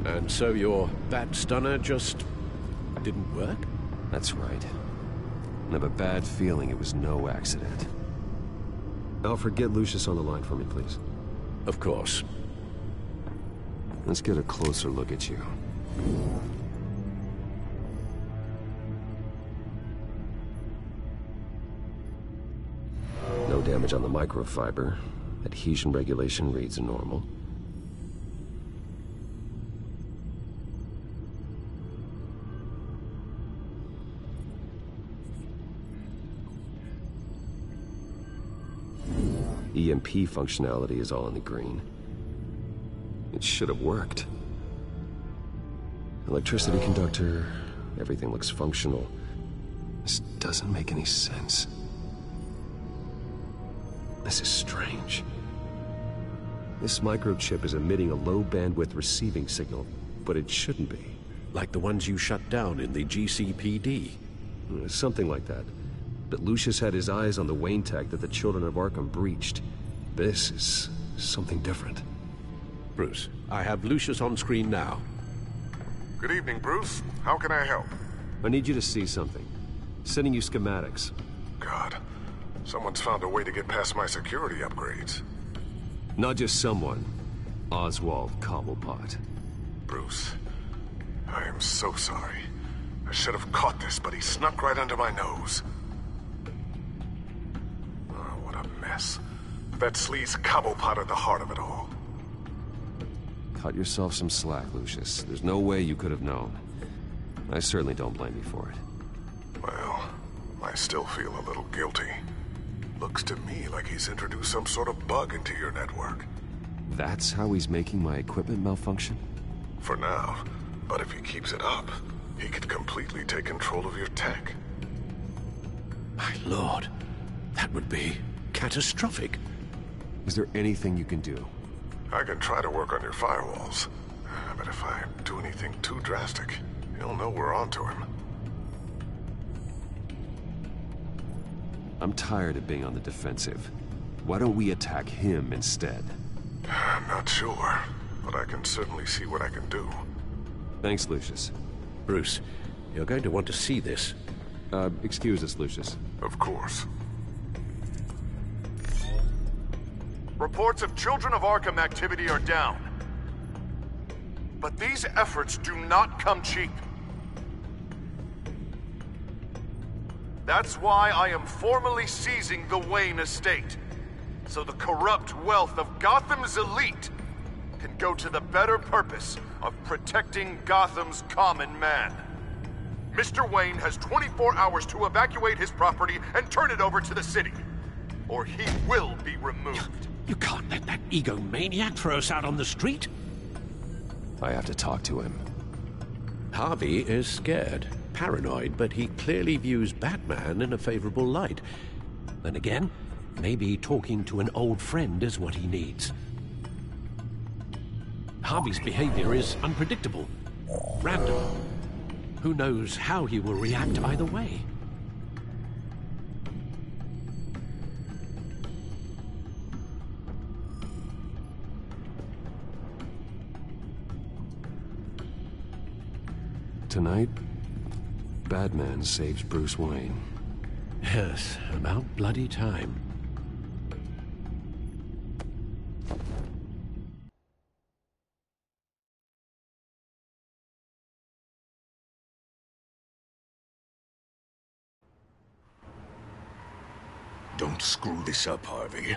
And so your bat stunner just didn't work? That's right. I have a bad feeling it was no accident. Alfred, get Lucius on the line for me, please. Of course. Let's get a closer look at you. No damage on the microfiber. Adhesion regulation reads normal. EMP functionality is all in the green. It should have worked. Electricity conductor, everything looks functional. This doesn't make any sense. This is strange. This microchip is emitting a low-bandwidth receiving signal, but it shouldn't be. Like the ones you shut down in the GCPD. Something like that. But Lucius had his eyes on the Wayne tech that the Children of Arkham breached. This is something different. Bruce, I have Lucius on screen now. Good evening, Bruce. How can I help? I need you to see something. Sending you schematics. God, someone's found a way to get past my security upgrades. Not just someone. Oswald Cobblepot. Bruce, I am so sorry. I should have caught this, but he snuck right under my nose. Oh, what a mess. That sleaze Cobblepot at the heart of it all. Cut yourself some slack, Lucius. There's no way you could have known. I certainly don't blame you for it. Well, I still feel a little guilty. Looks to me like he's introduced some sort of bug into your network. That's how he's making my equipment malfunction? For now. But if he keeps it up, he could completely take control of your tech. My lord, that would be catastrophic. Is there anything you can do? I can try to work on your firewalls. But if I do anything too drastic, he'll know we're onto him. I'm tired of being on the defensive. Why don't we attack him instead? I'm not sure, but I can certainly see what I can do. Thanks, Lucius. Bruce, you're going to want to see this. Excuse us, Lucius. Of course. Reports of Children of Arkham activity are down. But these efforts do not come cheap. That's why I am formally seizing the Wayne estate, so the corrupt wealth of Gotham's elite can go to the better purpose of protecting Gotham's common man. Mr. Wayne has 24 hours to evacuate his property and turn it over to the city, or he will be removed. You can't let that egomaniac throw us out on the street. I have to talk to him. Harvey is scared, paranoid, but he clearly views Batman in a favorable light. Then again, maybe talking to an old friend is what he needs. Harvey's behavior is unpredictable, random. Who knows how he will react either way? Tonight, Batman saves Bruce Wayne. Yes, about bloody time. Don't screw this up, Harvey.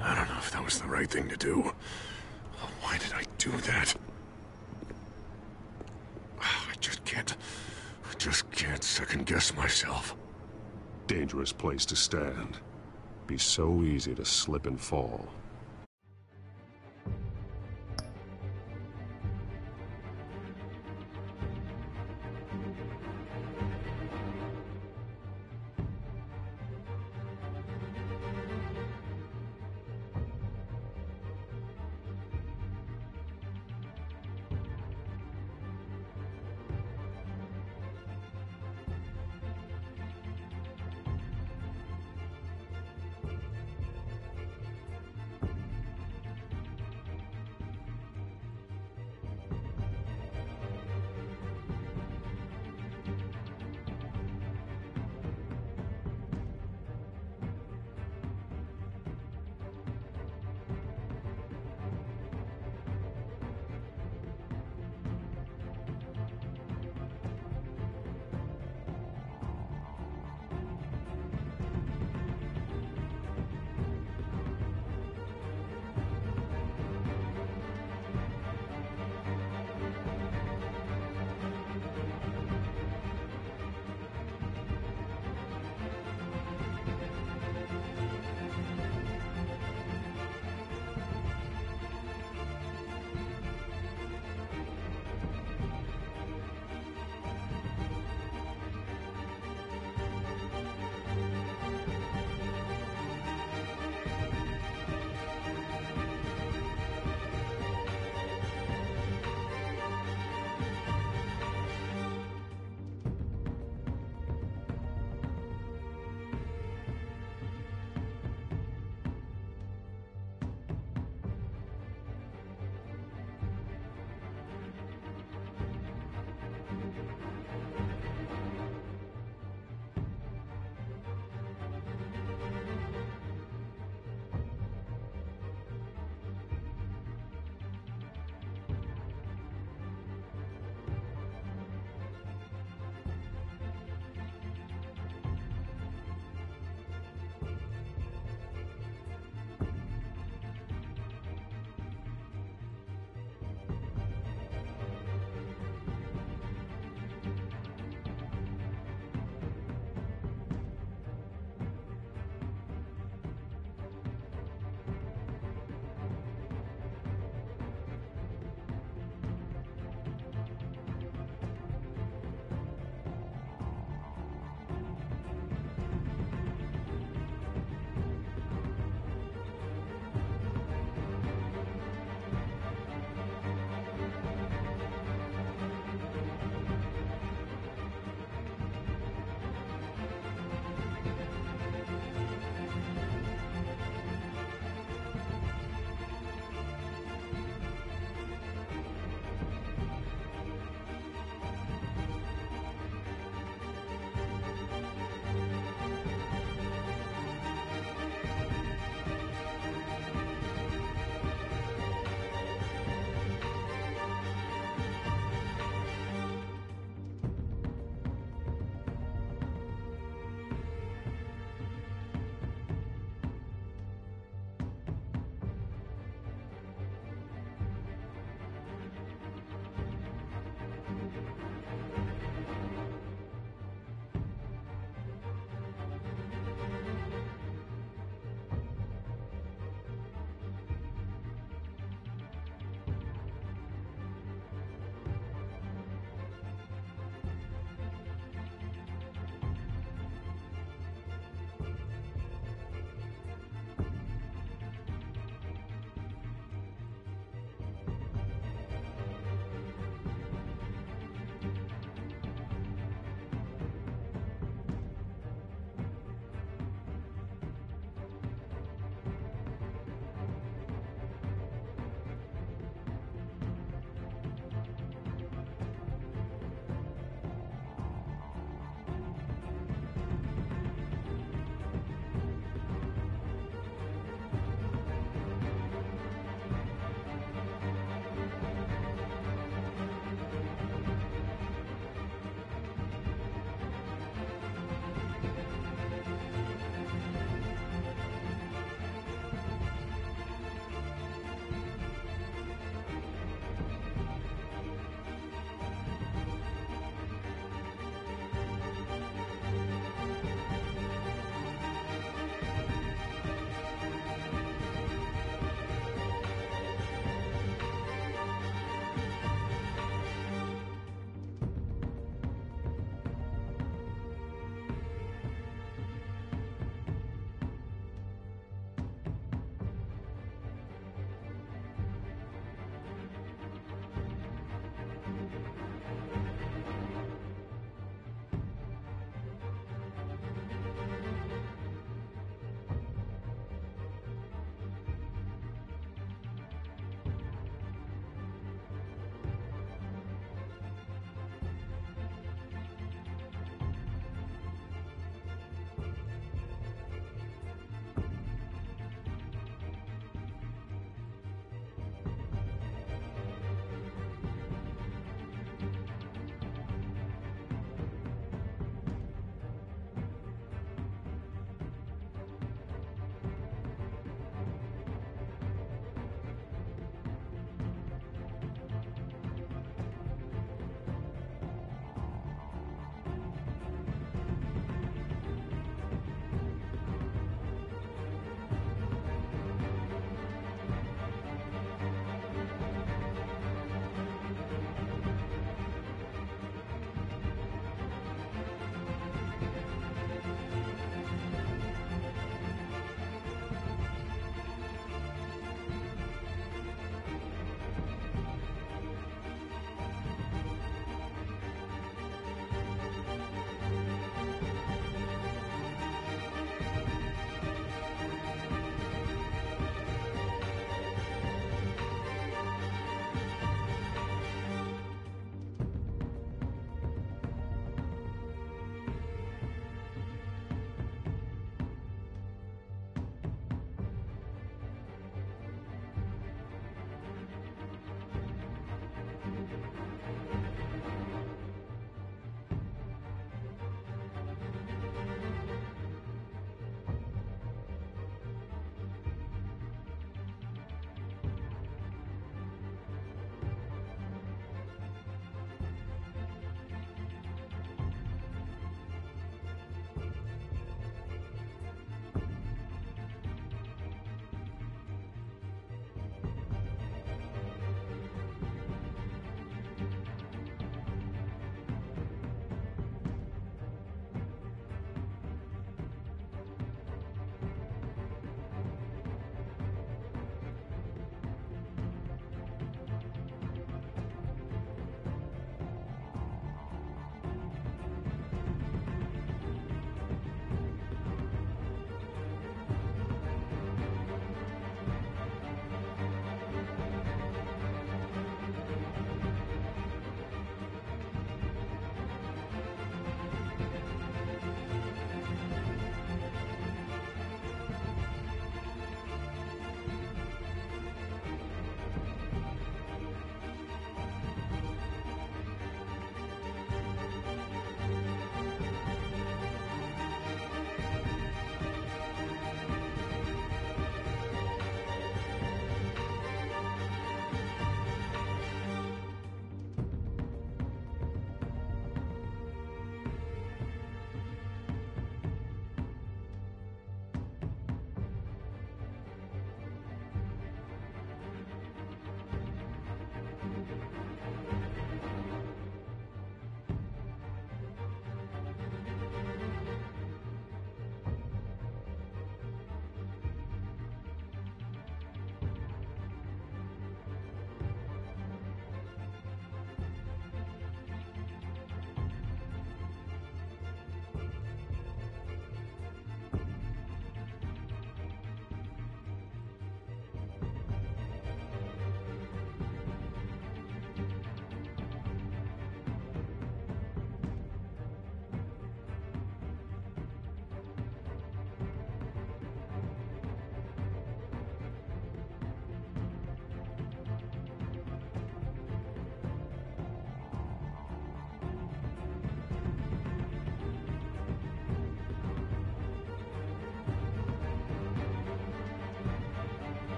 I don't know if that was the right thing to do. Why did I do that? I just can't second-guess myself. Dangerous place to stand. Be so easy to slip and fall.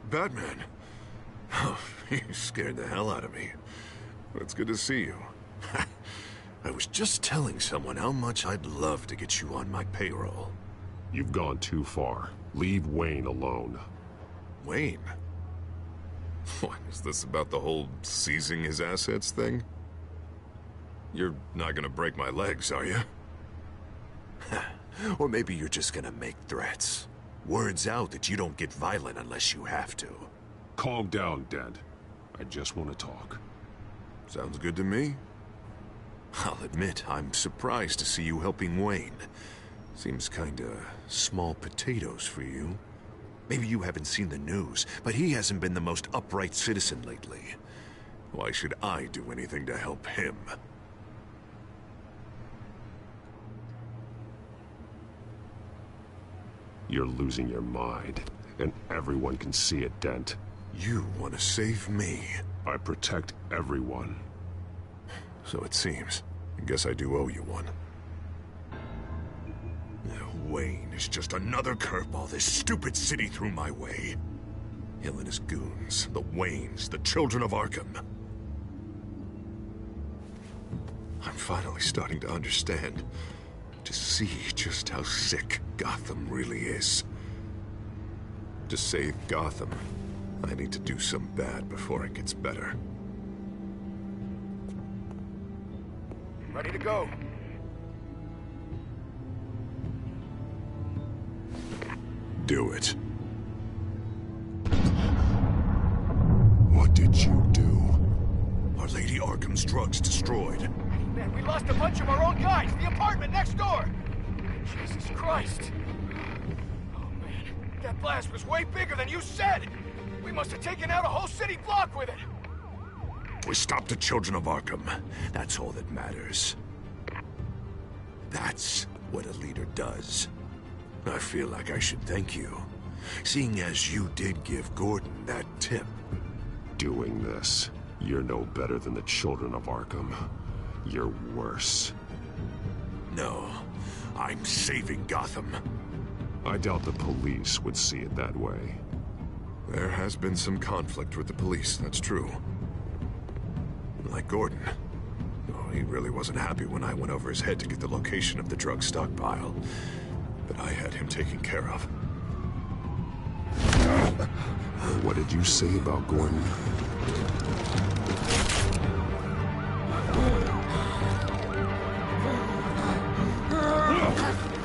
Batman. Oh, you scared the hell out of me. It's good to see you. I was just telling someone how much I'd love to get you on my payroll. You've gone too far. Leave Wayne alone. Wayne? What, is this about the whole seizing his assets thing? You're not gonna break my legs, are you? Or maybe you're just gonna make threats. Words out that you don't get violent unless you have to. Calm down, Dent. I just want to talk. Sounds good to me. I'll admit, I'm surprised to see you helping Wayne. Seems kinda small potatoes for you. Maybe you haven't seen the news, but he hasn't been the most upright citizen lately. Why should I do anything to help him? You're losing your mind, and everyone can see it, Dent. You want to save me? I protect everyone. So it seems. I guess I do owe you one. Wayne is just another curveball this stupid city threw my way. Hill and his goons, the Waynes, the children of Arkham. I'm finally starting to understand. To see just how sick Gotham really is. To save Gotham, I need to do some bad before it gets better. Ready to go. Do it. What did you do? Our Lady Arkham's drugs destroyed. Man, we lost a bunch of our own guys. The apartment next door. Jesus Christ. Oh, man. That blast was way bigger than you said. We must have taken out a whole city block with it. We stopped the children of Arkham. That's all that matters. That's what a leader does. I feel like I should thank you, seeing as you did give Gordon that tip. Doing this, you're no better than the children of Arkham. You're worse. No, I'm saving Gotham. I doubt the police would see it that way. There has been some conflict with the police, that's true. Like Gordon. Oh, he really wasn't happy when I went over his head to get the location of the drug stockpile. But I had him taken care of. What did you say about Gordon?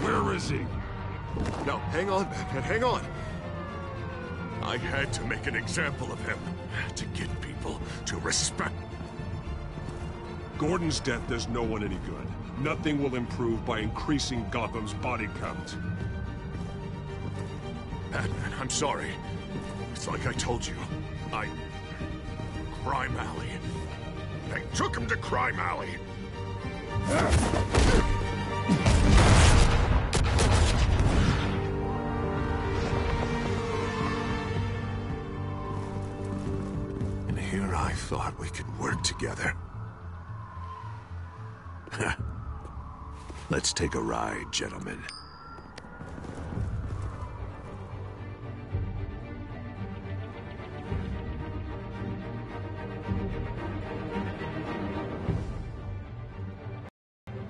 Where is he? No, hang on, Batman, hang on. I had to make an example of him. To get people to respect. Gordon's death does no one any good. Nothing will improve by increasing Gotham's body count. Batman, I'm sorry. It's like I told you. Crime Alley. They took him to Crime Alley. And here I thought we could work together. Let's take a ride, gentlemen.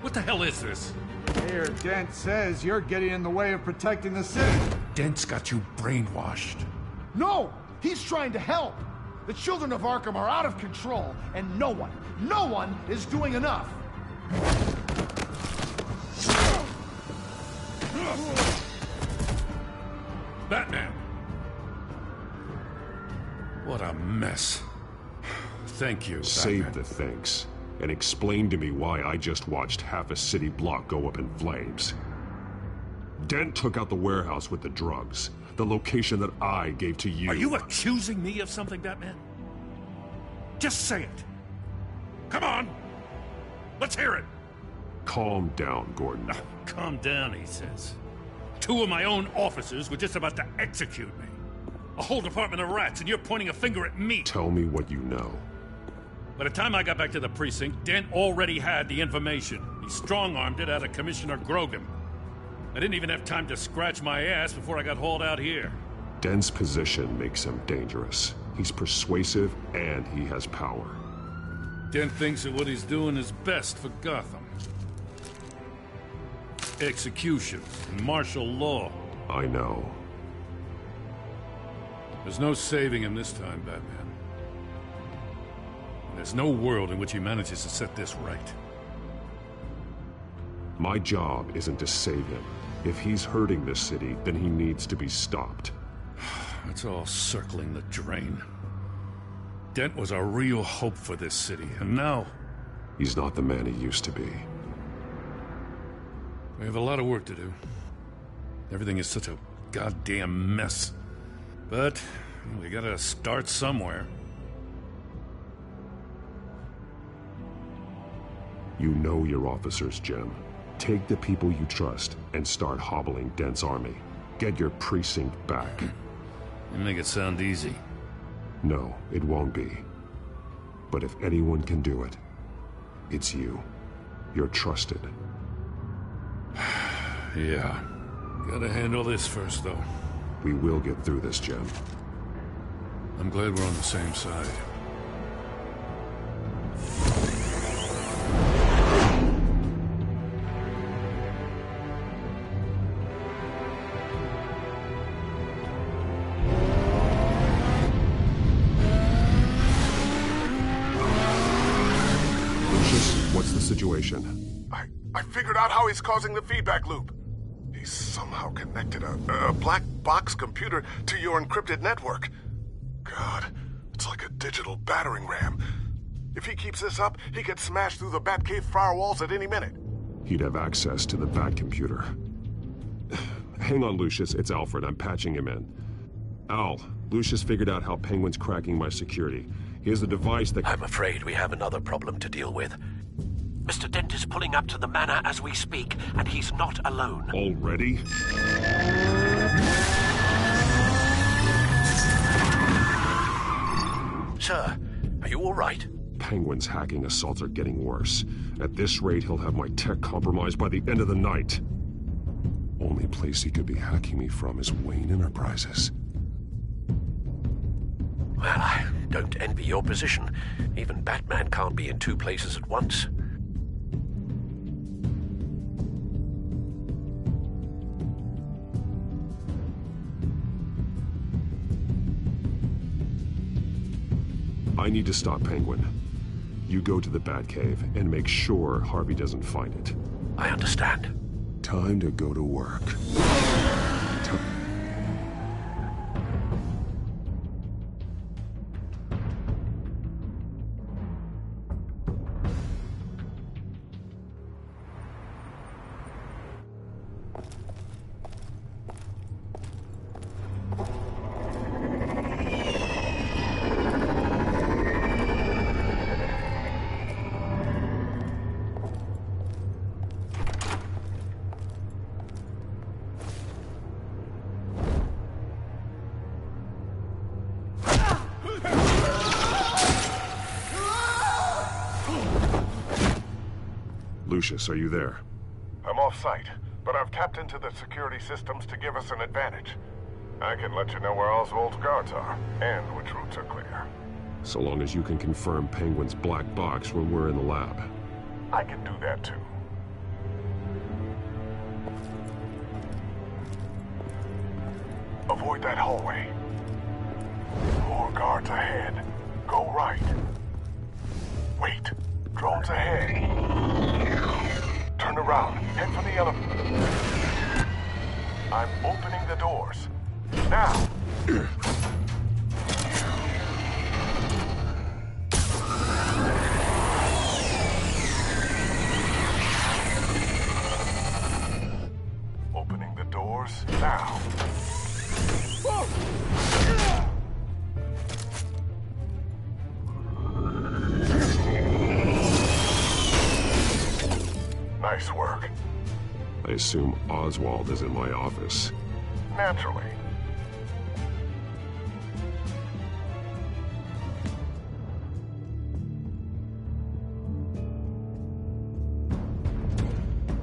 What the hell is this? Mayor Dent says you're getting in the way of protecting the city. Dent's got you brainwashed. No! He's trying to help! The children of Arkham are out of control, and no one is doing enough! Batman! What a mess. Thank you, Save Batman. the thanks, and explain to me why I just watched half a city block go up in flames. Dent took out the warehouse with the drugs, the location that I gave to you. Are you accusing me of something, Batman? Just say it. Come on! Let's hear it! Calm down, Gordon. Calm down, he says. 2 of my own officers were just about to execute me. A whole department of rats, and you're pointing a finger at me. Tell me what you know. By the time I got back to the precinct, Dent already had the information. He strong-armed it out of Commissioner Grogan. I didn't even have time to scratch my ass before I got hauled out here. Dent's position makes him dangerous. He's persuasive, and he has power. Dent thinks that what he's doing is best for Gotham. Execution and martial law. I know. There's no saving him this time, Batman. There's no world in which he manages to set this right. My job isn't to save him. If he's hurting this city, then he needs to be stopped. It's all circling the drain. Dent was a real hope for this city, and now... He's not the man he used to be. We have a lot of work to do. Everything is such a goddamn mess. But we gotta start somewhere. You know your officers, Jim. Take the people you trust and start hobbling Dent's army. Get your precinct back. You make it sound easy. No, it won't be. But if anyone can do it, it's you. You're trusted. Yeah. Gotta handle this first, though. We will get through this, Jim. I'm glad we're on the same side. Situation. I figured out how he's causing the feedback loop. He's somehow connected a black box computer to your encrypted network. God, it's like a digital battering ram. If he keeps this up, he could smash through the Batcave firewalls at any minute. He'd have access to the Bat computer. Hang on, Lucius. It's Alfred. I'm patching him in. Al, Lucius figured out how Penguin's cracking my security. He has a device that... I'm afraid we have another problem to deal with. Mr. Dent is pulling up to the manor as we speak, and he's not alone. Already? Sir, are you all right? Penguin's hacking assaults are getting worse. At this rate, he'll have my tech compromised by the end of the night. Only place he could be hacking me from is Wayne Enterprises. Well, I don't envy your position. Even Batman can't be in two places at once. I need to stop Penguin. You go to the Batcave and make sure Harvey doesn't find it. I understand. Time to go to work. Lucius, are you there? I'm off-site, but I've tapped into the security systems to give us an advantage. I can let you know where Oswald's guards are, and which routes are clear. So long as you can confirm Penguin's black box when we're in the lab. I can do that too. Avoid that hallway. More guards ahead. Go right. Wait. Drones ahead. Turn around. Head for the elevator. I'm opening the doors. Now! Opening the doors now. Nice work. I assume Oswald is in my office. Naturally.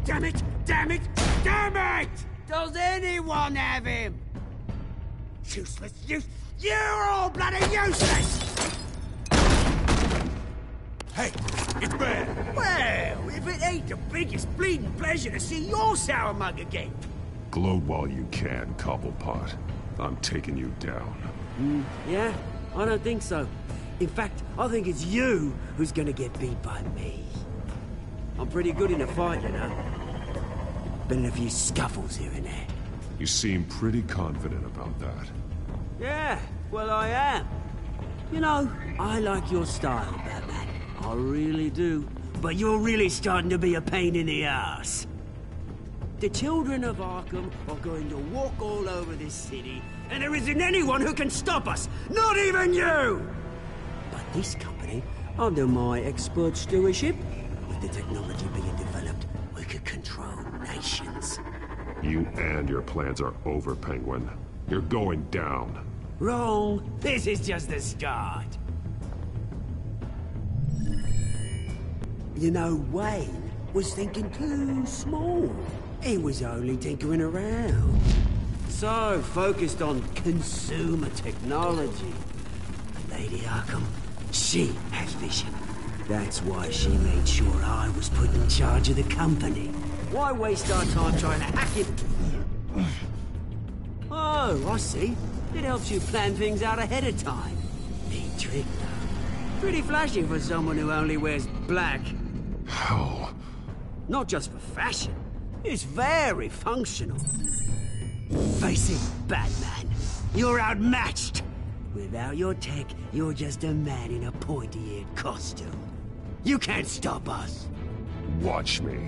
Damn it! Damn it! Damn it! Does anyone have him? Useless, you're all bloody useless! Hey, it's bad. Well, if it ain't the biggest bleeding pleasure to see your sour mug again. Gloat while you can, Cobblepot. I'm taking you down. Yeah? I don't think so. In fact, I think it's you who's gonna get beat by me. I'm pretty good in a fight, you know. Been in a few scuffles here and there. You seem pretty confident about that. Yeah, well I am. You know, I like your style, Batman. I really do. But you're really starting to be a pain in the ass. The children of Arkham are going to walk all over this city, and there isn't anyone who can stop us! Not even you! But this company, under my expert stewardship, with the technology being developed, we could control nations. You and your plans are over, Penguin. You're going down. Wrong. This is just the start. You know, Wayne was thinking too small. He was only tinkering around. So focused on consumer technology. Lady Arkham, she has vision. That's why she made sure I was put in charge of the company. Why waste our time trying to hack it? Oh, I see. It helps you plan things out ahead of time. Neat trick, though. Pretty flashy for someone who only wears black. How? Not just for fashion. It's very functional. Face it, Batman. You're outmatched. Without your tech, you're just a man in a pointy-eared costume. You can't stop us. Watch me.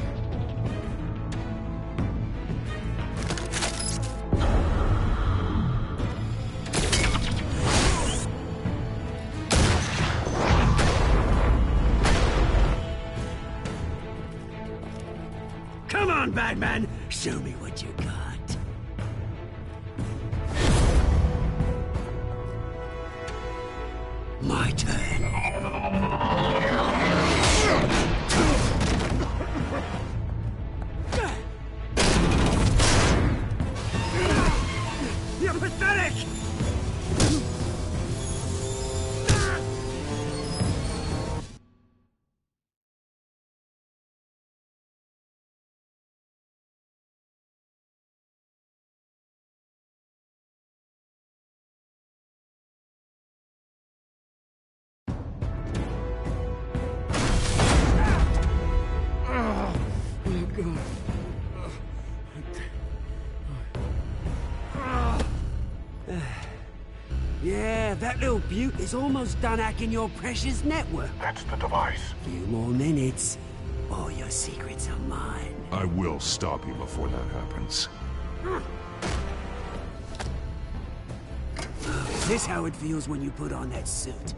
Come on, Batman! Show me what you got. My turn. You're pathetic! Yeah, that little beaut is almost done hacking your precious network. That's the device. Few more minutes. All your secrets are mine. I will stop you before that happens. Is this how it feels when you put on that suit?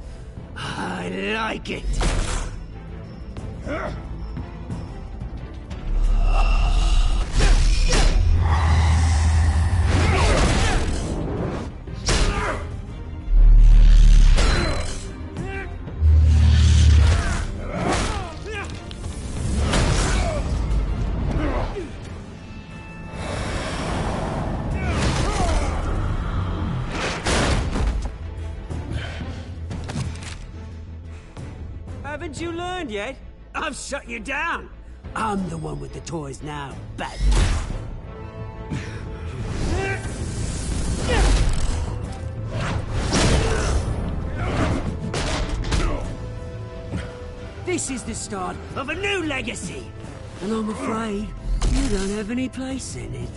I like it! Haven't you learned yet? I've shut you down. I'm the one with the toys now, Batman. This is the start of a new legacy, and I'm afraid you don't have any place in it.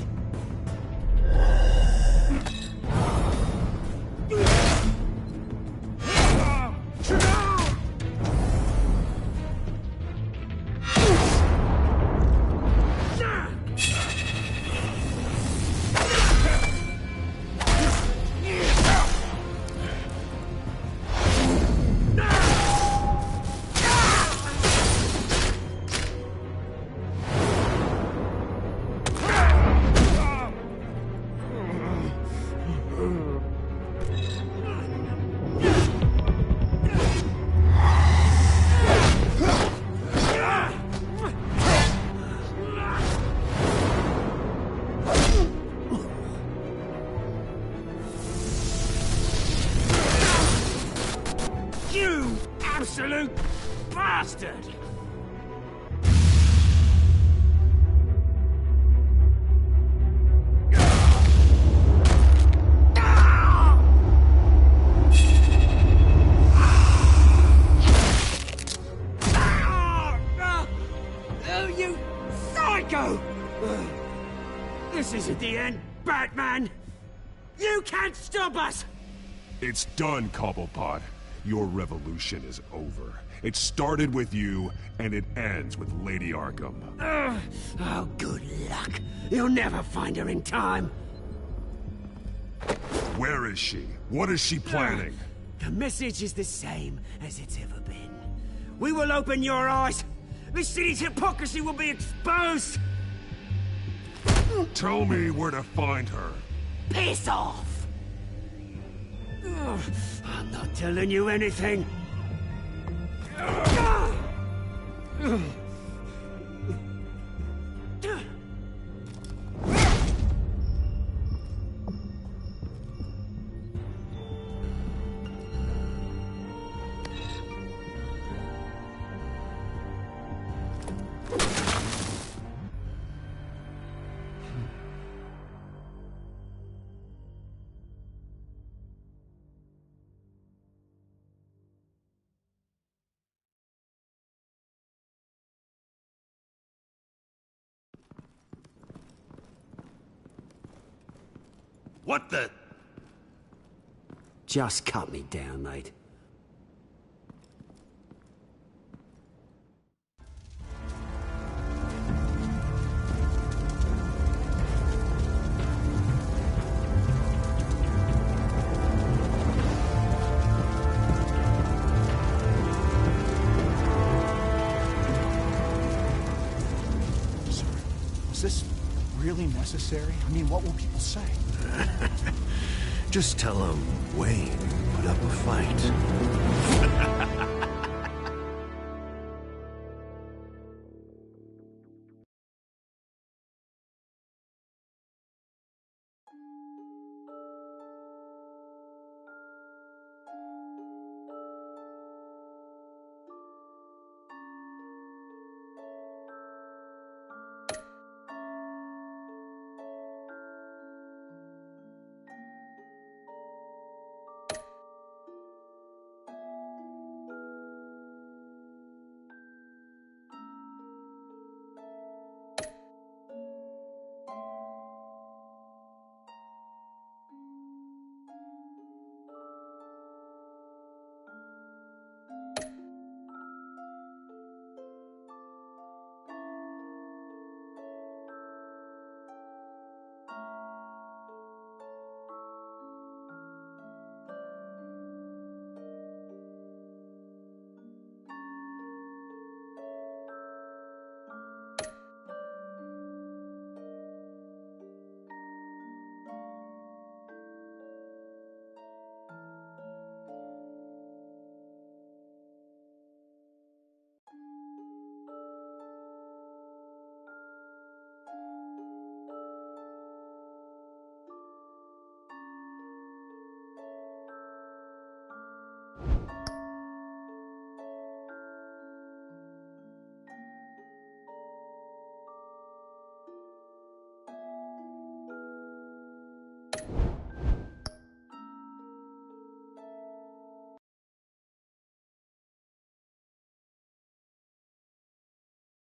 bastard! You psycho! This isn't the end, Batman! You can't stop us! It's done, Cobblepot. Your revolution is over. It started with you, and it ends with Lady Arkham. Oh, good luck. You'll never find her in time. Where is she? What is she planning? The message is the same as it's ever been. We will open your eyes. The city's hypocrisy will be exposed. Tell me where to find her. Piss off! I'm not telling you anything. What the? Just cut me down, mate. Was this really necessary? I mean, what will people say? Just tell him Wayne put up a fight.